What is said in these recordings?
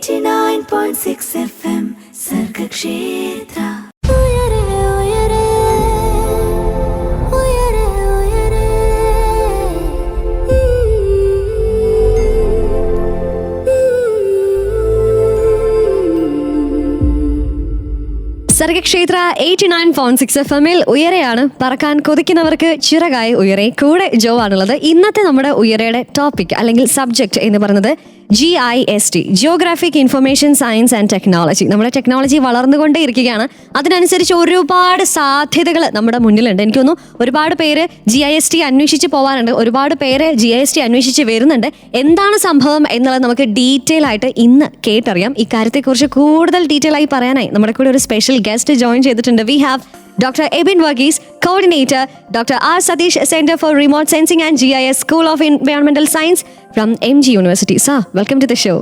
89.6 FM Sargakshetra. Sargakshetra 89.6 FM ഉയരെയാണ്. പറക്കാൻ കൊതിക്കുന്നവർക്ക് ചിറകായി ഉയരെ. കൂടെ ജോ ആണുള്ളത്. ഇന്നത്തെ നമ്മുടെ ഉയരയുടെ ടോപ്പിക് അല്ലെങ്കിൽ സബ്ജക്ട് എന്ന് പറയുന്നത് GIST, geographic information science and technology. നമ്മുടെ ടെക്നോളജി വളർന്നുകൊണ്ടേ ഇരിക്കുകയാണ്. അതിനനുസരിച്ച് ഒരുപാട് സാധ്യതകൾ നമ്മുടെ മുന്നിലുണ്ട്. എനിക്ക് തോന്നുന്നു ഒരുപാട് പേര് GIST അന്വേഷിച്ച് പോകാറുണ്ട്, ഒരുപാട് പേര് GIST അന്വേഷിച്ച് വരുന്നുണ്ട്. എന്താണ് സംഭവം എന്നുള്ളത് നമുക്ക് ഡീറ്റെയിൽ ആയിട്ട് ഇന്ന് കേട്ടറിയാം. ഇക്കാര്യത്തെക്കുറിച്ച് കൂടുതൽ ഡീറ്റെയിൽ ആയി പറയാനായി നമ്മുടെ കൂടെ ഒരു സ്പെഷ്യൽ ഗസ്റ്റ് ജോയിൻ ചെയ്തിട്ടുണ്ട്. We have Dr. Ebin Varghese, Coordinator, Dr. R. Satish, Center for Remote Sensing and GIS, School of Environmental Science from MG University. Sir, welcome to the show.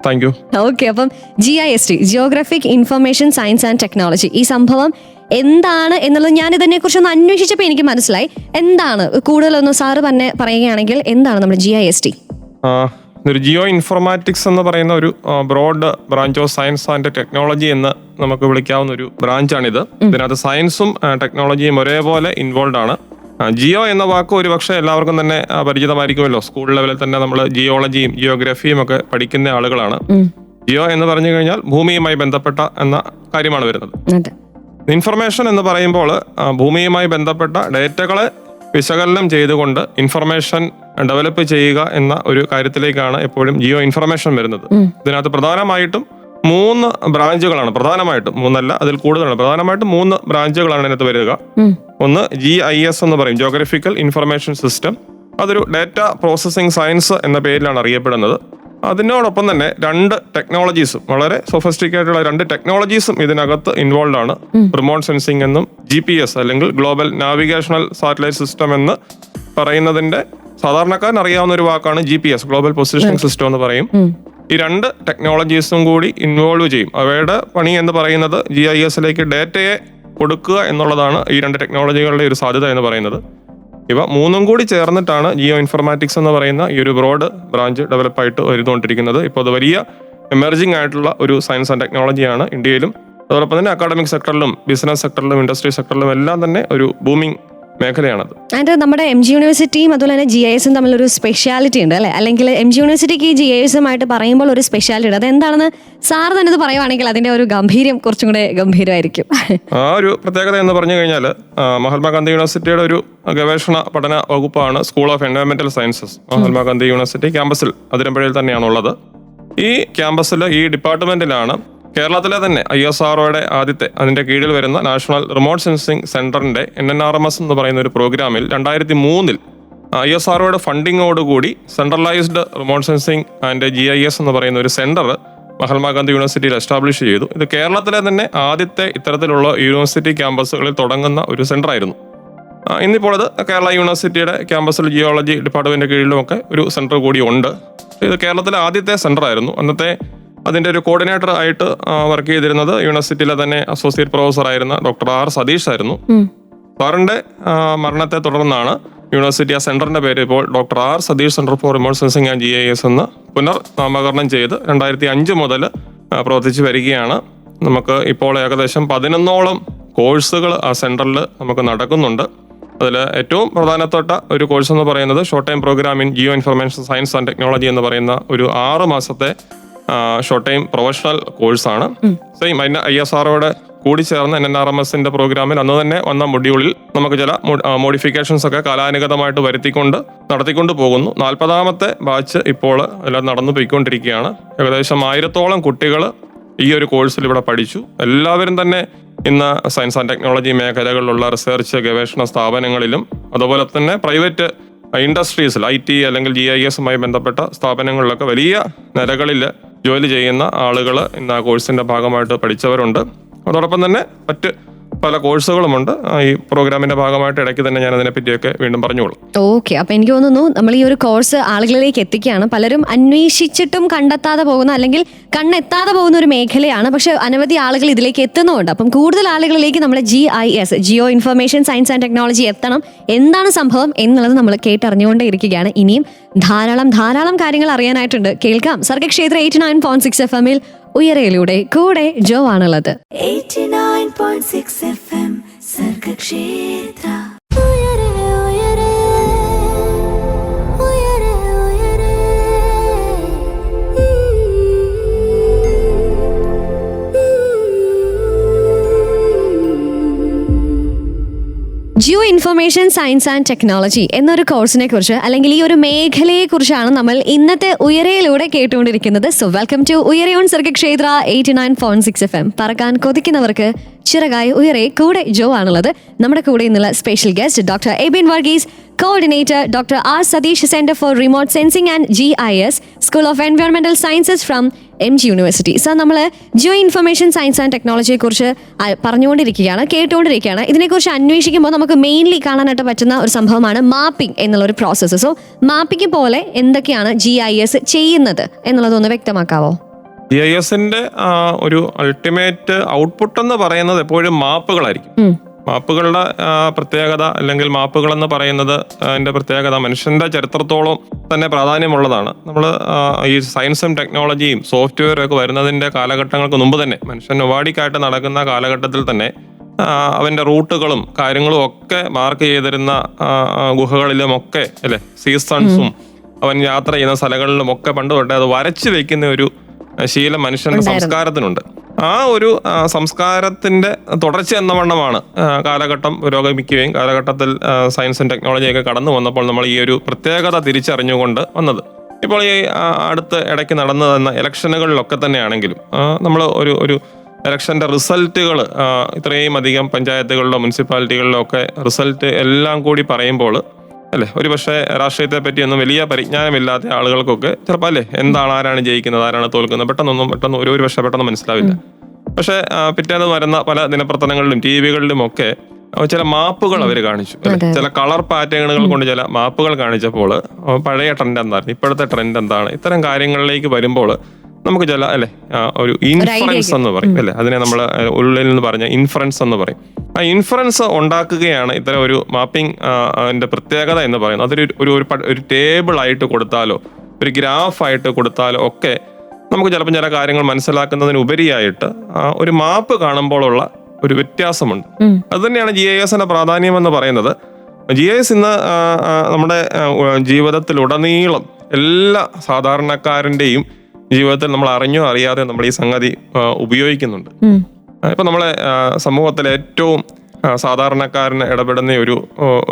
Thank you. Okay, അപ്പം GIST, geographic information science and technology, ഈ സംഭവം എന്താണ് എന്നുള്ളത് ഞാൻ ഇതിനെക്കുറിച്ച് ഒന്ന് അന്വേഷിച്ചപ്പോൾ എനിക്ക് മനസ്സിലായി. എന്താണ് കൂടുതലൊന്ന് സാറ് തന്നെ പറയുകയാണെങ്കിൽ എന്താണ് നമ്മുടെ GIST? ഒരു ജിയോ ഇൻഫോർമാറ്റിക്സ് എന്ന് പറയുന്ന ഒരു broad branch of science and technology എന്ന് നമുക്ക് വിളിക്കാവുന്ന ഒരു ബ്രാഞ്ചാണിത്. ഇതിനകത്ത് സയൻസും ടെക്നോളജിയും ഒരേപോലെ ഇൻവോൾവ് ആണ്. ജിയോ എന്ന വാക്ക് ഒരു പക്ഷേ എല്ലാവർക്കും തന്നെ പരിചിതമായിരിക്കുമല്ലോ. സ്കൂൾ ലെവലിൽ തന്നെ നമ്മൾ ജിയോളജിയും ജിയോഗ്രഫിയും ഒക്കെ പഠിക്കുന്ന ആളുകളാണ്. ജിയോ എന്ന് പറഞ്ഞു കഴിഞ്ഞാൽ ഭൂമിയുമായി ബന്ധപ്പെട്ട എന്ന കാര്യമാണ് വരുന്നത്. ഇൻഫർമേഷൻ എന്ന് പറയുമ്പോൾ ഭൂമിയുമായി ബന്ധപ്പെട്ട ഡേറ്റകളെ വിശകലനം ചെയ്തുകൊണ്ട് ഇൻഫർമേഷൻ ഡെവലപ്പ് ചെയ്യുക എന്ന ഒരു കാര്യത്തിലേക്കാണ് എപ്പോഴും ജിയോ ഇൻഫർമേഷൻ വരുന്നത്. ഇതിനകത്ത് പ്രധാനമായിട്ടും 3 ബ്രാഞ്ചുകളാണ്. പ്രധാനമായിട്ടും 3 അല്ല, അതിൽ കൂടുതലാണ്. പ്രധാനമായിട്ടും 3 ബ്രാഞ്ചുകളാണ് ഇതിനകത്ത് വരിക. ഒന്ന് GIS എന്ന് പറയും, ജിയോഗ്രഫിക്കൽ ഇൻഫർമേഷൻ സിസ്റ്റം. അതൊരു ഡാറ്റ പ്രോസസ്സിംഗ് സയൻസ് എന്ന പേരിലാണ് അറിയപ്പെടുന്നത്. അതിനോടൊപ്പം തന്നെ 2 ടെക്നോളജീസും, വളരെ സൊഫിസ്റ്റിക്കേറ്റഡ് ഉള്ള 2 ടെക്നോളജീസും ഇതിനകത്ത് ഇൻവോൾവ് ആണ്. റിമോട്ട് സെൻസിംഗ് എന്നും GPS അല്ലെങ്കിൽ ഗ്ലോബൽ നാവിഗേഷണൽ സാറ്റലൈറ്റ് സിസ്റ്റം എന്ന് പറയുന്നതിന്റെ സാധാരണക്കാരൻ അറിയാവുന്ന ഒരു വാക്കാണ് GPS, ഗ്ലോബൽ പൊസിഷനിങ് സിസ്റ്റം എന്ന് പറയും. ഈ 2 ടെക്നോളജീസും കൂടി ഇൻവോൾവ് ചെയ്യും. അവയുടെ പണി എന്ന് പറയുന്നത് GISലേക്ക് ഡേറ്റയെ കൊടുക്കുക എന്നുള്ളതാണ്. ഈ 2 ടെക്നോളജികളുടെ ഒരു സാധ്യത എന്ന് പറയുന്നത്. ഇവ 3 കൂടി ചേർന്നിട്ടാണ് ജിയോ ഇൻഫർമാറ്റിക്സ് എന്ന് പറയുന്ന ഈ ഒരു ബ്രോഡ് ബ്രാഞ്ച് ഡെവലപ്പായിട്ട് വരുന്നുകൊണ്ടിരിക്കുന്നത്. ഇപ്പോൾ അത് വലിയ എമർജിംഗ് ആയിട്ടുള്ള ഒരു സയൻസ് ആൻഡ് ടെക്നോളജിയാണ് ഇന്ത്യയിലും. അതോടൊപ്പം തന്നെ അക്കാഡമിക് സെക്ടറിലും ബിസിനസ് സെക്ടറിലും ഇൻഡസ്ട്രി സെക്ടറിലും എല്ലാം തന്നെ ഒരു ബൂമിംഗ് മേഖലയാണത്. ആൻഡ് നമ്മുടെ MG യൂണിവേഴ്സിറ്റിയും അതുപോലെ തന്നെ GISും തമ്മിലൊരു സ്പെഷ്യാലിറ്റി ഉണ്ട് അല്ലേ? അല്ലെങ്കിൽ MG യൂണിവേഴ്സിറ്റിക്ക് ഈ GISുമായിട്ട് പറയുമ്പോൾ ഒരു സ്പെഷ്യാലിറ്റി ഉണ്ട്. അതെന്താണെന്ന് സാർ തന്നെ ഇത് പറയുവാണെങ്കിൽ അതിന്റെ ഒരു ഗംഭീര്യം കുറച്ചും കൂടെ ഗംഭീരമായിരിക്കും. ആ ഒരു പ്രത്യേകത എന്ന് പറഞ്ഞു കഴിഞ്ഞാൽ മഹാത്മാഗാന്ധി യൂണിവേഴ്സിറ്റിയുടെ ഒരു ഗവേഷണ പഠന വകുപ്പാണ് സ്കൂൾ ഓഫ് എൻവയോൺമെന്റൽ സയൻസസ്. മഹാത്മാഗാന്ധി യൂണിവേഴ്സിറ്റി ക്യാമ്പസിൽ അതിരമ്പുഴയിൽ തന്നെയാണുള്ളത്. ഈ ക്യാമ്പസിൽ ഈ ഡിപ്പാർട്ട്മെന്റിലാണ് കേരളത്തിലെ തന്നെ ISROയുടെ ആദ്യത്തെ അതിന്റെ കീഴിൽ വരുന്ന നാഷണൽ റിമോട്ട് സെൻസിംഗ് സെന്ററിന്റെ NNRMS എന്ന് പറയുന്ന ഒരു പ്രോഗ്രാമിൽ 2003 ISROയുടെ ഫണ്ടിങ്ങോടുകൂടി centralised remote sensing and GIS എന്ന് പറയുന്ന ഒരു സെന്റർ മഹാത്മാഗാന്ധി യൂണിവേഴ്സിറ്റിയിൽ എസ്റ്റാബ്ലിഷ് ചെയ്തു. ഇത് കേരളത്തിലെ തന്നെ ആദ്യത്തെ ഇത്തരത്തിലുള്ള യൂണിവേഴ്സിറ്റി ക്യാമ്പസുകളിൽ തുടങ്ങുന്ന ഒരു സെന്റർ ആയിരുന്നു. ഇന്നിപ്പോൾ അത് കേരള യൂണിവേഴ്സിറ്റിയുടെ ക്യാമ്പസിൽ ജിയോളജി ഡിപ്പാർട്ട്മെന്റിന്റെ കീഴിലുമൊക്കെ ഒരു സെന്റർ കൂടി ഉണ്ട്. ഇത് കേരളത്തിലെ ആദ്യത്തെ സെന്റർ ആയിരുന്നു. അന്നത്തെ അതിൻ്റെ ഒരു കോർഡിനേറ്റർ ആയിട്ട് വർക്ക് ചെയ്തിരുന്നത് യൂണിവേഴ്സിറ്റിയിലെ തന്നെ അസോസിയേറ്റ് പ്രൊഫസർ ആയിരുന്ന ഡോക്ടർ R. സതീഷ് ആയിരുന്നു. സാറിന്റെ മരണത്തെ തുടർന്നാണ് യൂണിവേഴ്സിറ്റി ആ സെന്ററിന്റെ പേര് ഇപ്പോൾ doctor R. Satheesh centre for remote sensing and GIS എന്ന് പുനർനാമകരണം ചെയ്ത് 2005 മുതൽ പ്രവർത്തിച്ചു വരികയാണ്. നമുക്ക് ഇപ്പോൾ ഏകദേശം 11ഓളം കോഴ്സുകൾ ആ സെന്ററിൽ നമുക്ക് നടക്കുന്നുണ്ട്. അതിൽ ഏറ്റവും പ്രധാനപ്പെട്ട ഒരു കോഴ്സ് എന്ന് പറയുന്നത് short time programme in geo information science and technology എന്ന് പറയുന്ന ഒരു 6 മാസത്തെ ഷോർട്ട് ടൈം പ്രൊഫഷണൽ കോഴ്സാണ്. സെയിം അതിന്റെ ISROയുടെ കൂടി ചേർന്ന NNRMSന്റെ പ്രോഗ്രാമിൽ അന്ന് തന്നെ വന്ന മൊഡ്യൂളിൽ നമുക്ക് ചില മോഡിഫിക്കേഷൻസ് ഒക്കെ കാലാനുഗതമായിട്ട് നടത്തിക്കൊണ്ട് പോകുന്നു. 40ാമത്തെ ബാച്ച് ഇപ്പോൾ എല്ലാം നടന്നു പോയിക്കൊണ്ടിരിക്കുകയാണ്. ഏകദേശം 1000ഓളം കുട്ടികൾ ഈ ഒരു കോഴ്സിൽ ഇവിടെ പഠിച്ചു. എല്ലാവരും തന്നെ ഇന്ന് സയൻസ് ആൻഡ് ടെക്നോളജി മേഖലകളിലുള്ള റിസർച്ച് ഗവേഷണ സ്ഥാപനങ്ങളിലും അതുപോലെ തന്നെ പ്രൈവറ്റ് ഇൻഡസ്ട്രീസിൽ IT അല്ലെങ്കിൽ GISുമായി ബന്ധപ്പെട്ട സ്ഥാപനങ്ങളിലൊക്കെ വലിയ നിലകളിൽ ജോലി ചെയ്യുന്ന ആളുകൾ ഇന്ന് ആ കോഴ്സിന്റെ ഭാഗമായിട്ട് പഠിച്ചവരുണ്ട്. അതോടൊപ്പം തന്നെ മറ്റ് പല കോഴ്സുകളുമുണ്ട്. ഈ പ്രോഗ്രാമിന്റെ ഭാഗമായിട്ട് ഇടയ്ക്ക് തന്നെ ഞാൻ അതിനെപ്പറ്റിയൊക്കെ വീണ്ടും പറഞ്ഞോളൂ. ഓക്കെ, അപ്പൊ എനിക്ക് തോന്നുന്നു നമ്മൾ ഈ ഒരു കോഴ്സ് ആളുകളിലേക്ക് എത്തിക്കുകയാണ്. പലരും അന്വേഷിച്ചിട്ടും കണ്ടെത്താതെ പോകുന്ന അല്ലെങ്കിൽ കണ്ണെത്താതെ പോകുന്ന ഒരു മേഖലയാണ്. പക്ഷെ അനവധി ആളുകൾ ഇതിലേക്ക് എത്തുന്നുണ്ട്. അപ്പം കൂടുതൽ ആളുകളിലേക്ക് നമ്മുടെ GIS, geo information science and technology എത്തണം. എന്താണ് സംഭവം എന്നുള്ളത് നമ്മൾ കേട്ടറിഞ്ഞുകൊണ്ടേ ഇരിക്കുകയാണ്. ഇനിയും ധാരാളം കാര്യങ്ങൾ അറിയാനായിട്ടുണ്ട്. കേൾക്കാം സർഗക്ഷേത്ര 89.6 FM ഉയരയിലൂടെ. കൂടെ ജോ ആണുള്ളത്. 89.6 FM Sargakshetra. Geo information science and technology എന്നൊരു കോഴ്സിനെ കുറിച്ച് അല്ലെങ്കിൽ ഈ ഒരു മേഖലയെ കുറിച്ചാണ് നമ്മൾ ഇന്നത്തെ ഉയരയിലൂടെ കേട്ടുകൊണ്ടിരിക്കുന്നത്. So welcome to Uyare on Sargakshetra 89.6 FM. പറക്കാൻ കൊതിക്കുന്നവർക്ക് ചിറകായി ഉയരെ. കൂടെ ജോ ആണുള്ളത്. നമ്മുടെ കൂടെ ഇന്നുള്ള special guest doctor Ebin Varghese, coordinator doctor R. Satheesh, centre for remote sensing and GIS, school of എൻവയോൺമെന്റൽ sciences from MG university. Sir, നമ്മൾ ജിയോ ഇൻഫർമേഷൻ സയൻസ് ആൻഡ് ടെക്നോളജിയെ കുറിച്ച് കേട്ടുകൊണ്ടിരിക്കുകയാണ്. ഇതിനെക്കുറിച്ച് അന്വേഷിക്കുമ്പോൾ നമുക്ക് മെയിൻലി കാണാനായിട്ട് പറ്റുന്ന ഒരു സംഭവമാണ് മാപ്പിംഗ് എന്നുള്ള ഒരു പ്രോസസ്സ്. സോ മാപ്പിംഗ് പോലെ എന്തൊക്കെയാണ് GIS ചെയ്യുന്നത് എന്നുള്ളതൊന്ന് വ്യക്തമാക്കാവോ? GISന്റെ ഒരു അൾട്ടിമേറ്റ് ഔട്ട്പുട്ട് എന്ന് പറയുന്നത് എപ്പോഴും മാപ്പുകളായിരിക്കും. മാപ്പുകളുടെ പ്രത്യേകത അല്ലെങ്കിൽ മാപ്പുകൾ എന്ന് പറയുന്നത് അതിന്റെ പ്രത്യേകത മനുഷ്യന്റെ ചരിത്രത്തോളം തന്നെ പ്രാധാന്യമുള്ളതാണ്. നമ്മൾ ഈ സയൻസും ടെക്നോളജിയും സോഫ്റ്റ്വെയറും ഒക്കെ വരുന്നതിന്റെ കാലഘട്ടങ്ങൾക്ക് മുമ്പ് തന്നെ മനുഷ്യൻ നൊവാഡിക്കായിട്ട് നടക്കുന്ന കാലഘട്ടത്തിൽ തന്നെ അവന്റെ റൂട്ടുകളും കാര്യങ്ങളും ഒക്കെ മാർക്ക് ചെയ്തിരുന്ന ഗുഹകളിലും ഒക്കെ അല്ലെ, സീസൺസും അവൻ യാത്ര ചെയ്യുന്ന സ്ഥലങ്ങളിലും ഒക്കെ പണ്ട് തൊട്ടേ അത് വരച്ചു വെക്കുന്ന ഒരു ശീലം മനുഷ്യന്റെ സംസ്കാരത്തിനുണ്ട്. ആ ഒരു സംസ്കാരത്തിന്റെ തുടർച്ച എന്ന വണ്ണമാണ് കാലഘട്ടം പുരോഗമിക്കുകയും കാലഘട്ടത്തിൽ സയൻസും ടെക്നോളജിയൊക്കെ കടന്നു വന്നപ്പോൾ നമ്മൾ ഈ ഒരു പ്രത്യേകത തിരിച്ചറിഞ്ഞുകൊണ്ട് വന്നത്. ഇപ്പോൾ ഈ അടുത്ത് ഇടയ്ക്ക് നടന്നു തന്ന ഇലക്ഷനുകളിലൊക്കെ തന്നെയാണെങ്കിലും നമ്മൾ ഒരു ഇലക്ഷന്റെ റിസൾട്ടുകൾ ഇത്രയും അധികം പഞ്ചായത്തുകളിലോ മുനിസിപ്പാലിറ്റികളിലോ ഒക്കെ റിസൾട്ട് എല്ലാം കൂടി പറയുമ്പോൾ അല്ലെ, ഒരു പക്ഷേ രാഷ്ട്രീയത്തെ പറ്റിയൊന്നും വലിയ പരിജ്ഞാനമില്ലാത്ത ആളുകൾക്കൊക്കെ ചിലപ്പോൾ അല്ലേ എന്താണ്, ആരാണ് ജയിക്കുന്നത്, ആരാണ് തോൽക്കുന്നത് പെട്ടെന്ന് ഒരു പക്ഷേ പെട്ടെന്ന് മനസ്സിലാവില്ല. പക്ഷെ പിറ്റേന്ന് വരുന്ന പല ദിനപ്രവർത്തനങ്ങളിലും TV-കളിലും ഒക്കെ ചില മാപ്പുകൾ അവർ കാണിച്ചു അല്ലെ, ചില കളർ പാറ്റേണുകൾ കൊണ്ട് ചില മാപ്പുകൾ കാണിച്ചപ്പോൾ പഴയ ട്രെൻഡ് എന്താണ്, ഇപ്പോഴത്തെ ട്രെൻഡ് എന്താണ്, ഇത്തരം കാര്യങ്ങളിലേക്ക് വരുമ്പോൾ നമുക്ക് ചില അല്ലെ ഒരു ഇൻഫറൻസ് എന്ന് പറയും അല്ലെ, അതിനെ നമ്മൾ ഉള്ളിൽ നിന്ന് പറഞ്ഞ ഇൻഫറൻസ് എന്ന് പറയും. ആ ഇൻഫറൻസ് ഉണ്ടാക്കുകയാണ് ഇത്തരം ഒരു മാപ്പിംഗ് അതിന്റെ പ്രത്യേകത എന്ന് പറയുന്നത്. അതൊരു ഒരു ടേബിൾ ആയിട്ട് കൊടുത്താലോ ഒരു ഗ്രാഫ് ആയിട്ട് കൊടുത്താലോ ഒക്കെ നമുക്ക് ചിലപ്പോൾ ചില കാര്യങ്ങൾ മനസ്സിലാക്കുന്നതിന് ഉപരിയായിട്ട് ഒരു മാപ്പ് കാണുമ്പോഴുള്ള ഒരു വ്യത്യാസമുണ്ട്. അത് തന്നെയാണ് GISന്റെ പ്രാധാന്യം എന്ന് പറയുന്നത്. GIS ഇന്ന് നമ്മുടെ ജീവിതത്തിലുടനീളം എല്ലാ സാധാരണക്കാരന്റെയും ജീവിതത്തിൽ നമ്മൾ അറിഞ്ഞോ അറിയാതെ നമ്മൾ ഈ സംഗതി ഉപയോഗിക്കുന്നുണ്ട്. ഇപ്പൊ നമ്മളെ സമൂഹത്തിലെ ഏറ്റവും സാധാരണക്കാരന് ഇടപെടുന്ന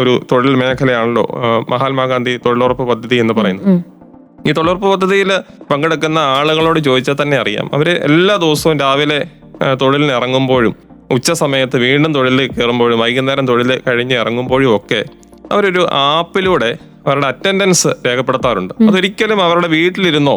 ഒരു തൊഴിൽ മേഖലയാണല്ലോ മഹാത്മാഗാന്ധി തൊഴിലുറപ്പ് പദ്ധതി എന്ന് പറയുന്നത്. ഈ തൊഴിലുറപ്പ് പദ്ധതിയിൽ പങ്കെടുക്കുന്ന ആളുകളോട് ചോദിച്ചാൽ തന്നെ അറിയാം, അവര് എല്ലാ ദിവസവും രാവിലെ തൊഴിലിന് ഇറങ്ങുമ്പോഴും ഉച്ച സമയത്ത് വീണ്ടും തൊഴിലിൽ കയറുമ്പോഴും വൈകുന്നേരം തൊഴിൽ കഴിഞ്ഞ് ഇറങ്ങുമ്പോഴും ഒക്കെ അവരൊരു ആപ്പിലൂടെ അവരുടെ അറ്റൻഡൻസ് രേഖപ്പെടുത്താറുണ്ട്. അതൊരിക്കലും അവരുടെ വീട്ടിലിരുന്നോ